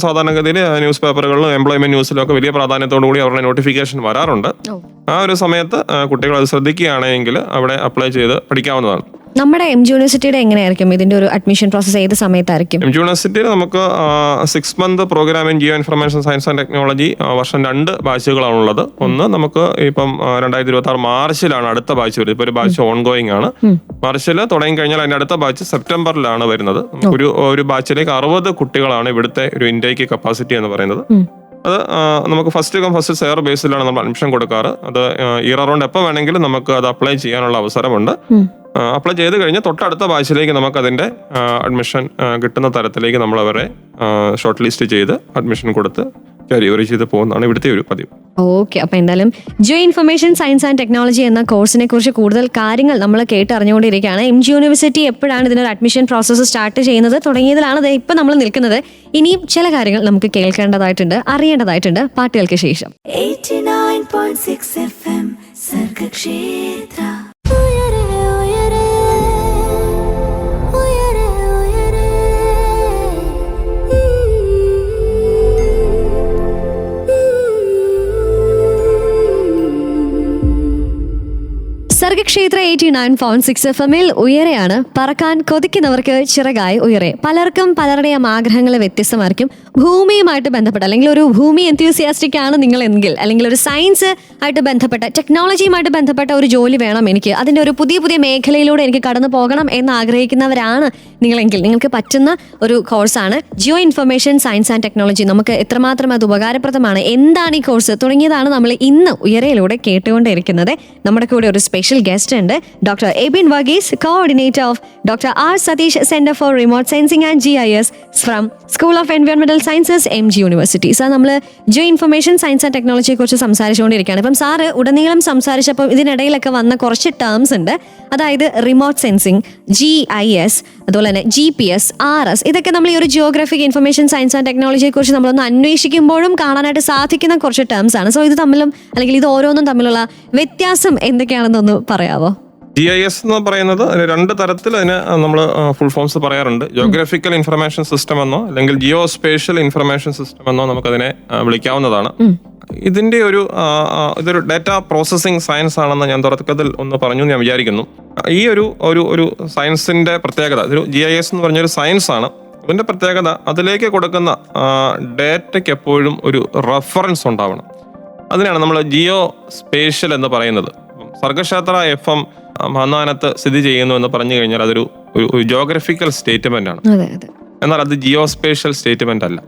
സാധാരണഗതിയിൽ ന്യൂസ് പേപ്പറുകളിലും എംപ്ലോയ്മെന്റ് ന്യൂസിലും ഒക്കെ വലിയ പ്രാധാന്യത്തോടു കൂടി അവരുടെ നോട്ടിഫിക്കേഷൻ വരാറുണ്ട്. ആ ഒരു സമയത്ത് കുട്ടികൾ അത് ശ്രദ്ധിക്കുകയാണെങ്കിൽ അവിടെ അപ്ലൈ ചെയ്ത് പഠിക്കാവുന്നതാണ്. നമ്മുടെ MG യൂണിവേഴ്സിറ്റിയുടെ എങ്ങനെയായിരിക്കും ഇതിന്റെ ഒരു അഡ്മിഷൻ പ്രോസസ്? ഏത് സമയത്തായിരിക്കും? MG യൂണിവേഴ്സിറ്റിയിൽ നമുക്ക് 6 month programme in geo information science and technology വർഷം 2 ബാച്ചുകളാണുള്ളത്. ഒന്ന് നമുക്ക് ഇപ്പം 2026 മാർച്ചിലാണ് അടുത്ത ബാച്ച് വരുന്നത്. ഇപ്പൊ ഒരു ബാച്ച് ഓൺഗോയിങ് ആണ്. മാർച്ചിൽ തുടങ്ങി കഴിഞ്ഞാൽ അതിന്റെ അടുത്ത ബാച്ച് സെപ്റ്റംബറിലാണ് വരുന്നത്. ഒരു ബാച്ചിലേക്ക് 60 കുട്ടികളാണ് ഇവിടുത്തെ ഒരു ഇൻടേക്ക് കപ്പാസിറ്റി എന്ന് പറയുന്നത്. അത് നമുക്ക് ഫസ്റ്റ് സെയർ ബേസിലാണ് നമ്മൾ അഡ്മിഷൻ കൊടുക്കാറ്. അത് ഇയർ അറൗണ്ട് എപ്പോൾ വേണമെങ്കിലും നമുക്ക് അത് അപ്ലൈ ചെയ്യാനുള്ള അവസരമുണ്ട്. അപ്ലൈ ചെയ്ത് കഴിഞ്ഞ് തൊട്ടടുത്ത ബാച്ചിലേക്ക് നമുക്ക് അതിന്റെ അഡ്മിഷൻ കിട്ടുന്ന തരത്തിലേക്ക് നമ്മൾ അവരെ ഷോർട്ട് ലിസ്റ്റ് ചെയ്ത് അഡ്മിഷൻ കൊടുത്ത് ക്യാരി ഓവർ ചെയ്ത് പോകുന്നതാണ് ഇവിടുത്തെ ഒരു പതിവ്. ഓക്കെ, അപ്പോൾ എന്തായാലും geo information science and technology എന്ന കോഴ്സിനെ കുറിച്ച് കൂടുതൽ കാര്യങ്ങൾ നമ്മൾ കേട്ടറിഞ്ഞുകൊണ്ടിരിക്കുകയാണ്. MG യൂണിവേഴ്സിറ്റി എപ്പോഴാണ് ഇതിനൊരു അഡ്മിഷൻ പ്രോസസ്സ് സ്റ്റാർട്ട് ചെയ്യുന്നത് തുടങ്ങിയതിലാണ് ഇപ്പം നമ്മൾ നിൽക്കുന്നത്. ഇനിയും ചില കാര്യങ്ങൾ നമുക്ക് കേൾക്കേണ്ടതായിട്ടുണ്ട്, അറിയേണ്ടതായിട്ടുണ്ട് പാട്ടുകൾക്ക് ശേഷം. 89.6 FM സർഗക്ഷേത്ര. സർഗക്ഷേത്ര 89.6 FM-ൽ ഉയരെയാണ്. പറക്കാൻ കൊതിക്കുന്നവർക്ക് ചിറകായി ഉയരെ. പലർക്കും പലരുടെയും ആഗ്രഹങ്ങൾ വ്യത്യസ്തമായിരിക്കും. ഭൂമിയുമായിട്ട് ബന്ധപ്പെട്ട അല്ലെങ്കിൽ ഒരു ഭൂമി എൻത്യൂസിയാസ്റ്റിക് ആണ് നിങ്ങൾ എങ്കിൽ, അല്ലെങ്കിൽ ഒരു സയൻസ് ആയിട്ട് ബന്ധപ്പെട്ട ടെക്നോളജിയുമായിട്ട് ബന്ധപ്പെട്ട ഒരു ജോലി വേണം എനിക്ക്, അതിൻ്റെ ഒരു പുതിയ പുതിയ മേഖലയിലൂടെ എനിക്ക് കടന്നു പോകണം എന്ന് ആഗ്രഹിക്കുന്നവരാണ് നിങ്ങളെങ്കിൽ നിങ്ങൾക്ക് പറ്റുന്ന ഒരു കോഴ്സാണ് geo information science and technology. നമുക്ക് എത്രമാത്രം അത് ഉപകാരപ്രദമാണ്, എന്താണ് ഈ കോഴ്സ് തുടങ്ങിയതാണ് നമ്മൾ ഇന്ന് ഉയരയിലൂടെ കേട്ടുകൊണ്ടിരിക്കുന്നത്. നമ്മുടെ കൂടെ ഒരു സ്പെഷ്യൽ ഗസ്റ്റ് ഉണ്ട്, doctor Ebin Varghese, coordinator of doctor R Satheesh centre for remote sensing and GIS from school of എൻവയോൺമെന്റൽ സയൻസസ് MG യൂണിവേഴ്സിറ്റി. സാർ, നമ്മൾ ജിയോ ഇൻഫർമേഷൻ സയൻസ് ആൻഡ് ടെക്നോളജിയെ കുറിച്ച് സംസാരിച്ചുകൊണ്ടിരിക്കുകയാണ്. ഇപ്പം സാറ് ഉടനീളം സംസാരിച്ചപ്പോൾ ഇതിനിടയിലൊക്കെ വന്ന കുറച്ച് ടേംസ് ഉണ്ട്. അതായത് റിമോട്ട് സെൻസിങ്, GIS, അതുപോലെ തന്നെ GPS, RS, ഇതൊക്കെ നമ്മൾ ഈ ഒരു ജിയോഗ്രഫിക് ഇൻഫർമേഷൻ സയൻസ് ആൻഡ് ടെക്നോളജിയെ കുറിച്ച് നമ്മളൊന്ന് അന്വേഷിക്കുമ്പോഴും കാണാനായിട്ട് സാധിക്കുന്ന കുറച്ച് ടേംസ് ആണ്. സോ ഇത് തമ്മിലും അല്ലെങ്കിൽ ഇത് ഓരോന്നും തമ്മിലുള്ള വ്യത്യാസം എന്തൊക്കെയാണെന്നൊന്ന് പറയാവോ? GIS എന്ന് പറയുന്നത് രണ്ട് തരത്തിൽ അതിന് നമ്മൾ ഫുൾ ഫോംസ് പറയാറുണ്ട്. ജിയോഗ്രഫിക്കൽ ഇൻഫർമേഷൻ സിസ്റ്റം എന്നോ അല്ലെങ്കിൽ ജിയോ സ്പേഷ്യൽ ഇൻഫർമേഷൻ സിസ്റ്റം എന്നോ നമുക്കതിനെ വിളിക്കാവുന്നതാണ്. ഇതിന്റെ ഇതൊരു ഡാറ്റ പ്രോസസ്സിംഗ് സയൻസ് ആണെന്ന് ഞാൻ തുടക്കത്തിൽ ഒന്ന് പറഞ്ഞു ഞാൻ വിചാരിക്കുന്നു. ഈ ഒരു സയൻസിന്റെ പ്രത്യേകത, ഇതൊരു GIS എന്ന് പറഞ്ഞൊരു സയൻസ് ആണ്. ഇതിന്റെ പ്രത്യേകത, അതിലേക്ക് കൊടുക്കുന്ന ഡാറ്റയ്ക്ക് എപ്പോഴും ഒരു റെഫറൻസ് ഉണ്ടാവണം. അതിനാണ് നമ്മൾ ജിയോ സ്പേഷ്യൽ എന്ന് പറയുന്നത്. സർഗക്ഷേത്ര FM മന്നാനത്ത് സ്ഥിതി ചെയ്യുന്നു എന്ന് പറഞ്ഞു കഴിഞ്ഞാൽ അതൊരു ജിയോഗ്രഫിക്കൽ സ്റ്റേറ്റ്മെന്റ് ആണ്. എന്നാൽ അത് ജിയോ സ്പേഷ്യൽ സ്റ്റേറ്റ്മെന്റ് അല്ല.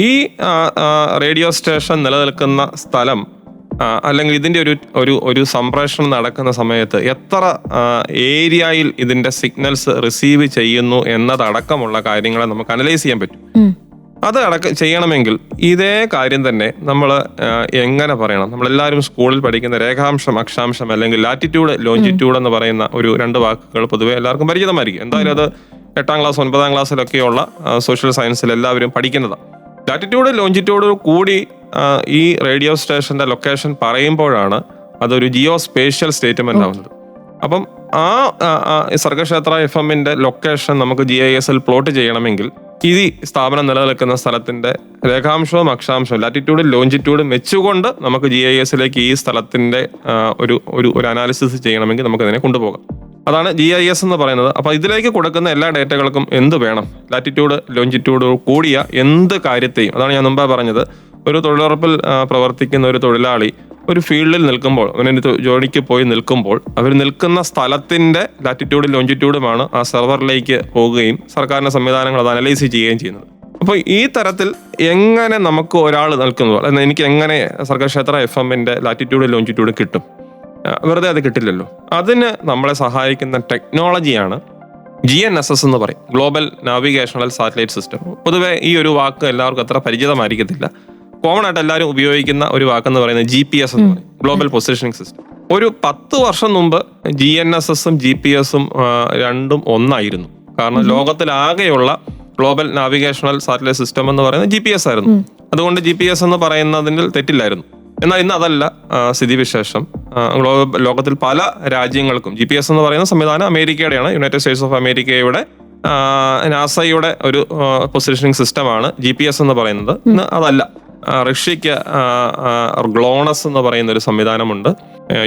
ഈ റേഡിയോ സ്റ്റേഷൻ നിലനിൽക്കുന്ന സ്ഥലം അല്ലെങ്കിൽ ഇതിന്റെ ഒരു സംപ്രേഷണം നടക്കുന്ന സമയത്ത് എത്ര ഏരിയയിൽ ഇതിന്റെ സിഗ്നൽസ് റിസീവ് ചെയ്യുന്നു എന്നതടക്കമുള്ള കാര്യങ്ങളെ നമുക്ക് അനലൈസ് ചെയ്യാൻ പറ്റും. അത് ചെയ്യണമെങ്കിൽ ഇതേ കാര്യം തന്നെ നമ്മൾ എങ്ങനെ പറയണം? നമ്മളെല്ലാവരും സ്കൂളിൽ പഠിക്കുന്ന രേഖാംശം, അക്ഷാംശം അല്ലെങ്കിൽ ലാറ്റിറ്റ്യൂഡ്, ലോഞ്ചിറ്റ്യൂഡ് എന്ന് പറയുന്ന രണ്ട് വാക്കുകൾ പൊതുവെ എല്ലാവർക്കും പരിചിതമായിരിക്കും. എന്തായാലും അത് 8ാം ക്ലാസ് 9ാം ക്ലാസ്സിലൊക്കെയുള്ള സോഷ്യൽ സയൻസിൽ എല്ലാവരും പഠിക്കുന്നതാണ്. ലാറ്റിറ്റ്യൂഡ് ലോഞ്ചിറ്റ്യൂഡ് കൂടി ഈ റേഡിയോ സ്റ്റേഷന്റെ ലൊക്കേഷൻ പറയുമ്പോഴാണ് അതൊരു ജിയോ സ്പേഷ്യൽ സ്റ്റേറ്റ്മെന്റ് ആവുന്നത്. അപ്പം സർഗക്ഷേത്ര FM-ന്റെ ലൊക്കേഷൻ നമുക്ക് GIS-ൽ പ്ലോട്ട് ചെയ്യണമെങ്കിൽ ഈ സ്ഥാപനം നിലനിൽക്കുന്ന സ്ഥലത്തിന്റെ രേഖാംശവും അക്ഷാംശവും ലാറ്റിറ്റ്യൂഡും ലോഞ്ചിറ്റ്യൂഡും വെച്ചുകൊണ്ട് നമുക്ക് GIS-ലേക്ക് ഈ സ്ഥലത്തിന്റെ ഒരു അനാലിസിസ് ചെയ്യണമെങ്കിൽ നമുക്ക് അതിനെ കൊണ്ടുപോകാം. അതാണ് GIS എന്ന് പറയുന്നത്. അപ്പൊ ഇതിലേക്ക് കൊടുക്കുന്ന എല്ലാ ഡേറ്റകൾക്കും എന്ത് വേണം? ലാറ്റിറ്റ്യൂഡ് ലോഞ്ചിറ്റ്യൂഡ് കൂടിയ എന്ത് കാര്യത്തെയും, അതാണ് ഞാൻ മുമ്പേ പറഞ്ഞത്, ഒരു തൊഴിലുറപ്പിൽ പ്രവർത്തിക്കുന്ന ഒരു തൊഴിലാളി ഒരു ഫീൽഡിൽ നിൽക്കുമ്പോൾ, അവനൊരു ജോലിക്ക് പോയി നിൽക്കുമ്പോൾ, അവർ നിൽക്കുന്ന സ്ഥലത്തിന്റെ ലാറ്റിറ്റ്യൂഡും ലോഞ്ചിറ്റ്യൂഡുമാണ് ആ സെർവറിലേക്ക് പോകുകയും സർക്കാരിന്റെ സംവിധാനങ്ങൾ അത് അനലൈസ് ചെയ്യുകയും ചെയ്യുന്നത്. അപ്പോൾ ഈ തരത്തിൽ എങ്ങനെ നമുക്ക് ഒരാൾ നിൽക്കുന്നു, എനിക്ക് എങ്ങനെ സർഗക്ഷേത്ര FM-ന്റെ ലാറ്റിറ്റ്യൂഡ് ലോഞ്ചിറ്റ്യൂഡ് കിട്ടും? വെറുതെ അത് കിട്ടില്ലല്ലോ. അതിന് നമ്മളെ സഹായിക്കുന്ന ടെക്നോളജിയാണ് GNSS എന്ന് പറയും, ഗ്ലോബൽ നാവിഗേഷണൽ സാറ്റലൈറ്റ് സിസ്റ്റം. പൊതുവെ ഈ ഒരു വാക്ക് എല്ലാവർക്കും അത്ര പരിചിതമായിരിക്കത്തില്ല. കോമൺ ആയിട്ട് എല്ലാവരും ഉപയോഗിക്കുന്ന ഒരു വാക്കെന്ന് പറയുന്നത് GPS എന്ന് പറയും, ഗ്ലോബൽ പൊസിഷനിങ് സിസ്റ്റം. ഒരു 10 വർഷം മുമ്പ് GNSS-ഉം GPS-ഉം രണ്ടും ഒന്നായിരുന്നു. കാരണം ലോകത്തിലാകെയുള്ള ഗ്ലോബൽ നാവിഗേഷണൽ സാറ്റലൈറ്റ് സിസ്റ്റം എന്ന് പറയുന്നത് GPS ആയിരുന്നു. അതുകൊണ്ട് GPS എന്ന് പറയുന്നതിൽ തെറ്റില്ലായിരുന്നു. എന്നാൽ ഇന്ന് അതല്ല സ്ഥിതിവിശേഷം. ലോകത്തിൽ പല രാജ്യങ്ങൾക്കും GPS എന്ന് പറയുന്ന സംവിധാനം അമേരിക്കയുടെയാണ്, യുണൈറ്റഡ് സ്റ്റേറ്റ്സ് ഓഫ് അമേരിക്കയുടെ നാസയുടെ ഒരു പൊസിഷനിങ് സിസ്റ്റമാണ് GPS എന്ന് പറയുന്നത്. ഇന്ന് അതല്ല. റഷ്യക്ക് ഗ്ലോണസ് എന്ന് പറയുന്ന ഒരു സംവിധാനമുണ്ട്.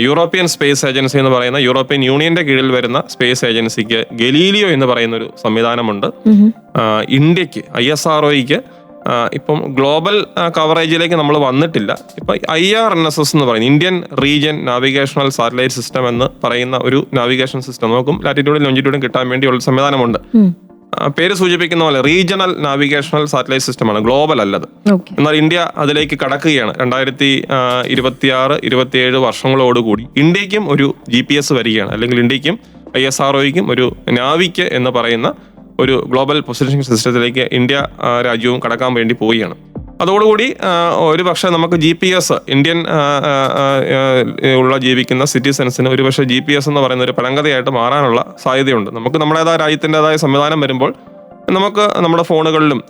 യൂറോപ്യൻ സ്പേസ് ഏജൻസി എന്ന് പറയുന്ന യൂറോപ്യൻ യൂണിയന്റെ കീഴിൽ വരുന്ന സ്പേസ് ഏജൻസിക്ക് ഗലീലിയോ എന്ന് പറയുന്ന ഒരു സംവിധാനമുണ്ട്. ഇന്ത്യക്ക് ISROയ്ക്ക് ഇപ്പം ഗ്ലോബൽ കവറേജിലേക്ക് നമ്മൾ വന്നിട്ടില്ല. ഇപ്പൊ IRNSS എന്ന് പറയുന്നത് Indian region navigational satellite system എന്ന് പറയുന്ന ഒരു നാവിഗേഷൻ സിസ്റ്റം നമുക്കും ലാറ്റിറ്റ്യൂഡും ലോഞ്ചിറ്റ്യൂഡും കിട്ടാൻ വേണ്ടിയുള്ള സംവിധാനമുണ്ട്. പേര് സൂചിപ്പിക്കുന്ന പോലെ റീജിയണൽ നാവിഗേഷണൽ സാറ്റലൈറ്റ് സിസ്റ്റമാണ്, ഗ്ലോബൽ അല്ലത്. എന്നാൽ ഇന്ത്യ അതിലേക്ക് കടക്കുകയാണ്. 2026-27 വർഷങ്ങളോടുകൂടി ഇന്ത്യക്കും ഒരു GPS വരികയാണ്. അല്ലെങ്കിൽ ഇന്ത്യക്കും ISROയ്ക്കും ഒരു നാവിക്ക് എന്ന് പറയുന്ന ഒരു ഗ്ലോബൽ പൊസിഷനിങ് സിസ്റ്റത്തിലേക്ക് ഇന്ത്യ രാജ്യവും കടക്കാൻ വേണ്ടി പോവുകയാണ്. അതോടുകൂടി ഒരു പക്ഷേ നമുക്ക് GPS ഇന്ത്യൻ ഉള്ള ജീവിക്കുന്ന സിറ്റിസൺസിന് ഒരു പക്ഷേ GPS എന്ന് പറയുന്ന ഒരു പഴങ്കഥയായിട്ട് മാറാനുള്ള സാധ്യതയുണ്ട്. നമുക്ക് നമ്മുടേതായ രാജ്യത്തിൻ്റെതായ സംവിധാനം വരുമ്പോൾ നമുക്ക് നമ്മുടെ ഫോണുകളിലും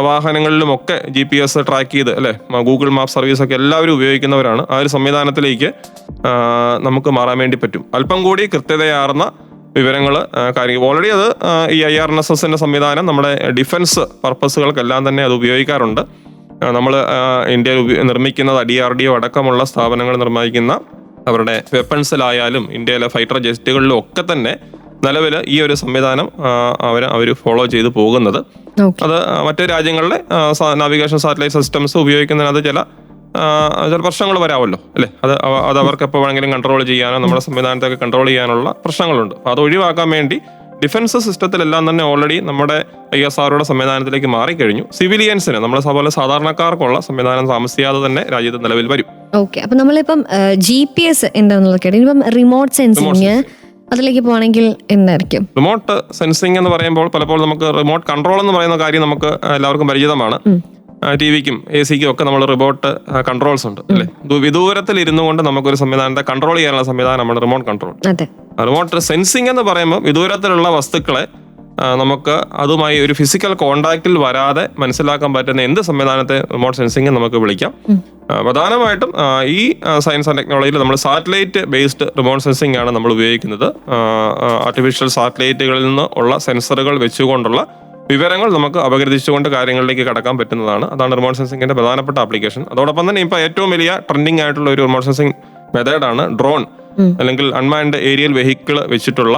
വാഹനങ്ങളിലും ഒക്കെ GPS ട്രാക്ക് ചെയ്ത് അല്ലേ, ഗൂഗിൾ മാപ്പ് സർവീസൊക്കെ എല്ലാവരും ഉപയോഗിക്കുന്നവരാണ്. ആ ഒരു സംവിധാനത്തിലേക്ക് നമുക്ക് മാറാൻ വേണ്ടി പറ്റും. അല്പം കൂടി കൃത്യതയാർന്ന വിവരങ്ങൾ കാര്യങ്ങൾ ഓൾറെഡി അത് ഈ IRNSSന്റെ സംവിധാനം നമ്മുടെ ഡിഫൻസ് പർപ്പസുകൾക്കെല്ലാം തന്നെ അത് ഉപയോഗിക്കാറുണ്ട്. നമ്മൾ ഇന്ത്യയിൽ നിർമ്മിക്കുന്നത് DRDO അടക്കമുള്ള സ്ഥാപനങ്ങൾ നിർമ്മിക്കുന്ന അവരുടെ വെപ്പൺസിലായാലും ഇന്ത്യയിലെ ഫൈറ്റർ ജെറ്റുകളിലും ഒക്കെ തന്നെ നിലവിൽ ഈ ഒരു സംവിധാനം അവർ ഫോളോ ചെയ്ത് പോകുന്നത്. അത് മറ്റു രാജ്യങ്ങളിലെ നാവിഗേഷൻ സാറ്റലൈറ്റ് സിസ്റ്റംസ് ഉപയോഗിക്കുന്നതിനകത്ത് ചില പ്രശ്നങ്ങൾ വരാമല്ലോ അല്ലേ. അത് അവർക്ക് എപ്പോൾ വേണമെങ്കിലും കൺട്രോൾ ചെയ്യാനോ നമ്മുടെ സംവിധാനത്തൊക്കെ കൺട്രോൾ ചെയ്യാനുള്ള പ്രശ്നങ്ങളുണ്ട്. അപ്പോൾ അത് ഒഴിവാക്കാൻ വേണ്ടി ഡിഫൻസ് സിസ്റ്റത്തിലെല്ലാം തന്നെ ഓൾറെഡി നമ്മുടെ ISROയുടെ സംവിധാനത്തിലേക്ക് മാറിക്കഴിഞ്ഞു. സിവിലിയൻസിന് നമ്മളെ പോലെ സാധാരണക്കാർക്കുള്ള സംവിധാനം താമസിയാതെ തന്നെ രാജ്യത്ത് നിലവിൽ വരും. ഓക്കെ, അപ്പൊ നമ്മളിപ്പം GPS എന്താണെന്നുള്ളത് ഇപ്പം റിമോട്ട് സെൻസിങ് അതിലേക്ക് പോവാണെങ്കിൽ എന്തായിരിക്കും? റിമോട്ട് സെൻസിങ് എന്ന് പറയുമ്പോൾ പലപ്പോഴും നമുക്ക് റിമോട്ട് കൺട്രോൾ എന്ന് പറയുന്ന കാര്യം നമുക്ക് എല്ലാവർക്കും പരിചിതമാണ്. TV-ക്കും AC-ക്കും ഒക്കെ നമ്മൾ റിമോട്ട് കൺട്രോൾസ് ഉണ്ട് അല്ലേ. വിദൂരത്തിൽ ഇരുന്നു കൊണ്ട് നമുക്കൊരു സംവിധാനത്തെ കൺട്രോൾ ചെയ്യാനുള്ള സംവിധാനമാണ് റിമോട്ട് കൺട്രോൾ. റിമോട്ട് സെൻസിങ് എന്ന് പറയുമ്പോൾ വിദൂരത്തിലുള്ള വസ്തുക്കളെ നമുക്ക് അതുമായി ഒരു ഫിസിക്കൽ കോണ്ടാക്റ്റിൽ വരാതെ മനസ്സിലാക്കാൻ പറ്റുന്ന എന്ത് സംവിധാനത്തെ റിമോട്ട് സെൻസിങ് നമുക്ക് വിളിക്കാം. പ്രധാനമായിട്ടും ഈ സയൻസ് ആൻഡ് ടെക്നോളജിയിൽ നമ്മൾ സാറ്റലൈറ്റ് ബേസ്ഡ് റിമോട്ട് സെൻസിങ് ആണ് നമ്മൾ ഉപയോഗിക്കുന്നത്. ആർട്ടിഫിഷ്യൽ സാറ്റലൈറ്റുകളിൽ നിന്ന് ഉള്ള സെൻസറുകൾ വെച്ചുകൊണ്ടുള്ള വിവരങ്ങൾ നമുക്ക് അപഗ്രഥിച്ചുകൊണ്ട് കാര്യങ്ങളിലേക്ക് കടക്കാൻ പറ്റുന്നതാണ്. അതാണ് റിമോട്ട് സെൻസിങ്ങിന്റെ പ്രധാനപ്പെട്ട ആപ്ലിക്കേഷൻ. അതോടൊപ്പം തന്നെ ഇപ്പോൾ ഏറ്റവും വലിയ ട്രെൻഡിങ് ആയിട്ടുള്ള ഒരു റിമോട്ട് സെൻസിങ് മെത്തേഡാണ് ഡ്രോൺ അല്ലെങ്കിൽ അൺമാൻഡ് ഏരിയൽ വെഹിക്കിൾ വെച്ചിട്ടുള്ള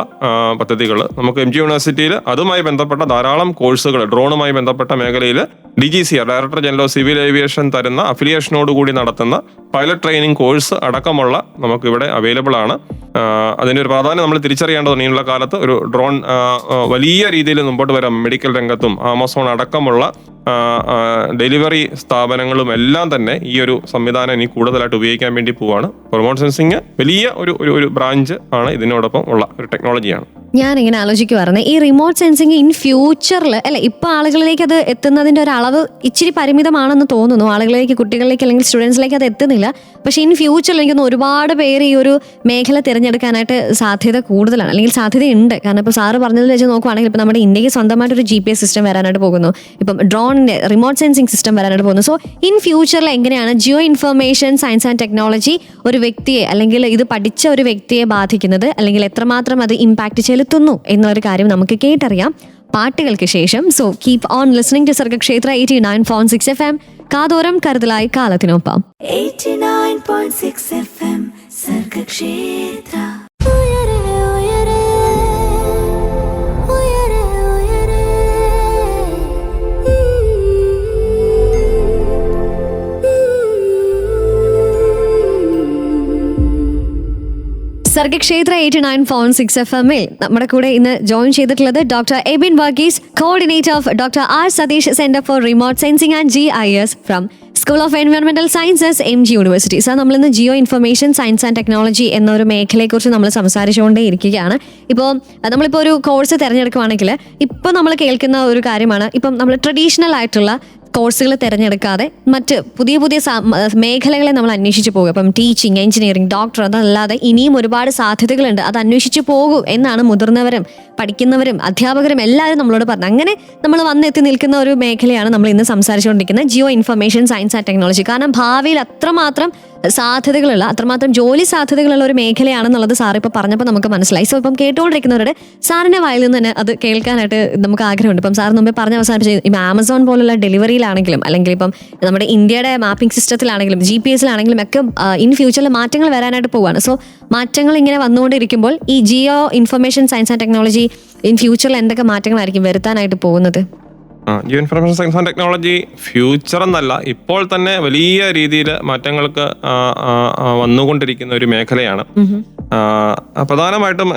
പദ്ധതികൾ. നമുക്ക് MG യൂണിവേഴ്സിറ്റിയിൽ അതുമായി ബന്ധപ്പെട്ട ധാരാളം കോഴ്സുകൾ ഡ്രോണുമായി ബന്ധപ്പെട്ട മേഖലയിൽ DGCR director general of civil aviation തരുന്ന അഫിലിയേഷനോട് കൂടി നടത്തുന്ന പൈലറ്റ് ട്രെയിനിങ് കോഴ്സ് അടക്കമുള്ള നമുക്കിവിടെ അവൈലബിൾ ആണ്. അതിൻ്റെ ഒരു പ്രാധാന്യം നമ്മൾ തിരിച്ചറിയേണ്ടതാണ്. ഇനിയുള്ള കാലത്ത് ഒരു ഡ്രോൺ വലിയ രീതിയിൽ മുമ്പോട്ട് വരാം. മെഡിക്കൽ രംഗത്തും ആമസോൺ അടക്കമുള്ള ഡെലിവറി സ്ഥാപനങ്ങളും എല്ലാം തന്നെ ഈ ഒരു സംവിധാനം ഇനി കൂടുതലായിട്ട് ഉപയോഗിക്കാൻ വേണ്ടി പോവാണ്. റിമോട്ട് സെൻസിങ് വലിയ ഒരു ബ്രാഞ്ച് ആണ്, ഇതിനോടൊപ്പം ഉള്ള ഒരു ടെക്നോളജിയാണ്. ഞാനിങ്ങനെ ആലോചിക്കുവായിരുന്നു, ഈ റിമോട്ട് സെൻസിങ് ഇൻ ഫ്യൂച്ചറിൽ അല്ലെ ഇപ്പൊ ആളുകളിലേക്ക് അത് എത്തുന്നതിന്റെ ഒരു അളവ് ഇച്ചിരി പരിമിതമാണെന്ന് തോന്നുന്നു. ആളുകളിലേക്ക്, കുട്ടികളിലേക്ക് അല്ലെങ്കിൽ സ്റ്റുഡൻസിലേക്ക് അത് എത്തുന്നില്ല. പക്ഷെ ഇൻ ഫ്യൂച്ചറിൽ എനിക്കൊന്ന് ഒരുപാട് പേര് ഈ ഒരു മേഖല തിരഞ്ഞെടുക്കാനായിട്ട് സാധ്യത കൂടുതലാണ്, അല്ലെങ്കിൽ സാധ്യതയുണ്ട്. കാരണം ഇപ്പോൾ സാറ് പറഞ്ഞതിൽ വെച്ച് നോക്കുവാണെങ്കിൽ ഇപ്പം നമ്മുടെ ഇന്ത്യക്ക് സ്വന്തമായിട്ടൊരു GPS സിസ്റ്റം വരാനായിട്ട് പോകുന്നു. ഇപ്പം ഡ്രോണിന്റെ റിമോട്ട് സെൻസിങ് സിസ്റ്റം വരാനായിട്ട് പോകുന്നു. സോ ഇൻ ഫ്യൂച്ചറിൽ എങ്ങനെയാണ് geo information science and technology ഒരു വ്യക്തിയെ അല്ലെങ്കിൽ ഇത് പഠിച്ച ഒരു വ്യക്തിയെ ബാധിക്കുന്നത്, അല്ലെങ്കിൽ എത്രമാത്രം അത് ഇമ്പാക്ട് ചെലുത്തുന്നു എന്നൊരു കാര്യം നമുക്ക് കേട്ടറിയാം പാട്ടുകൾക്ക് ശേഷം. So keep on listening to Sargakshetra 89.6 FM. കാതോരം കരുതലായി കാലത്തിനൊപ്പം. 89.6 FM സർഗക്ഷേത്ര. സർഗക്ഷേത്ര 89.6 FM-ൽ നമ്മുടെ കൂടെ ഇന്ന് ജോയിൻ ചെയ്തിട്ടുള്ളത് doctor Ebin Varghese, coordinator of doctor R. Satheesh centre for remote sensing and GIS from school of എൻവയോൺമെന്റൽ സയൻസസ് MG യൂണിവേഴ്സിറ്റി. സാർ, നമ്മളിന്ന് geo information science and technology എന്നൊരു മേഖലയെക്കുറിച്ച് നമ്മൾ സംസാരിച്ചുകൊണ്ടേ ഇരിക്കുകയാണ്. നമ്മളിപ്പോൾ ഒരു കോഴ്സ് തിരഞ്ഞെടുക്കുകയാണെങ്കിൽ ഇപ്പോൾ നമ്മൾ കേൾക്കുന്ന ഒരു കാര്യമാണ്, ഇപ്പം നമ്മൾ ട്രഡീഷണൽ ആയിട്ടുള്ള കോഴ്സുകൾ തിരഞ്ഞെടുക്കാതെ മറ്റ് പുതിയ പുതിയ മേഖലകളെ നമ്മൾ അന്വേഷിച്ച് പോകുക. ഇപ്പം ടീച്ചിങ്, എഞ്ചിനീയറിംഗ്, ഡോക്ടർ, അതല്ലാതെ ഇനിയും ഒരുപാട് സാധ്യതകളുണ്ട്, അത് അന്വേഷിച്ച് പോകൂ എന്നാണ് മുതിർന്നവരും പഠിക്കുന്നവരും അധ്യാപകരും എല്ലാവരും നമ്മളോട് പറഞ്ഞു. അങ്ങനെ നമ്മൾ വന്നെത്തി നിൽക്കുന്ന ഒരു മേഖലയാണ് നമ്മൾ ഇന്ന് സംസാരിച്ചുകൊണ്ടിരിക്കുന്നത് geo information science and technology. കാരണം ഭാവിയിൽ അത്രമാത്രം സാധ്യതകളുള്ള, അത്രമാത്രം ജോലി സാധ്യതകളുള്ള ഒരു മേഖലയാണെന്നുള്ളത് സാർ ഇപ്പോൾ പറഞ്ഞപ്പോൾ നമുക്ക് മനസ്സിലായി. സോ ഇപ്പം കേട്ടുകൊണ്ടിരിക്കുന്നവരുടെ സാറിൻ്റെ വായിൽ നിന്ന് തന്നെ അത് കേൾക്കാനായിട്ട് നമുക്ക് ആഗ്രഹമുണ്ട്. ഇപ്പം സാർ മുമ്പേ പറഞ്ഞ അവസാനിപ്പിച്ച് ഇപ്പം ആമസോൺ പോലുള്ള ഡെലിവറിയിലാണെങ്കിലും അല്ലെങ്കിൽ ഇപ്പം നമ്മുടെ ഇന്ത്യയുടെ മാപ്പിംഗ് സിസ്റ്റത്തിലാണെങ്കിലും GPS-ലാണെങ്കിലും ഒക്കെ ഇൻ ഫ്യൂച്ചറിൽ മാറ്റങ്ങൾ വരാനായിട്ട് പോവുകയാണ്. സോ മാറ്റങ്ങൾ ഇങ്ങനെ വന്നുകൊണ്ടിരിക്കുമ്പോൾ ഈ geo information science and technology in ഫ്യൂച്ചറിൽ എന്തൊക്കെ മാറ്റങ്ങളായിരിക്കും വരുത്താനായിട്ട് പോകുന്നത്? Geo information science and technology future എന്നല്ല, ഇപ്പോൾ തന്നെ വലിയ രീതിയിൽ മാറ്റങ്ങൾക്ക് വന്നുകൊണ്ടിരിക്കുന്ന ഒരു മേഖലയാണ്. പ്രധാനമായിട്ടും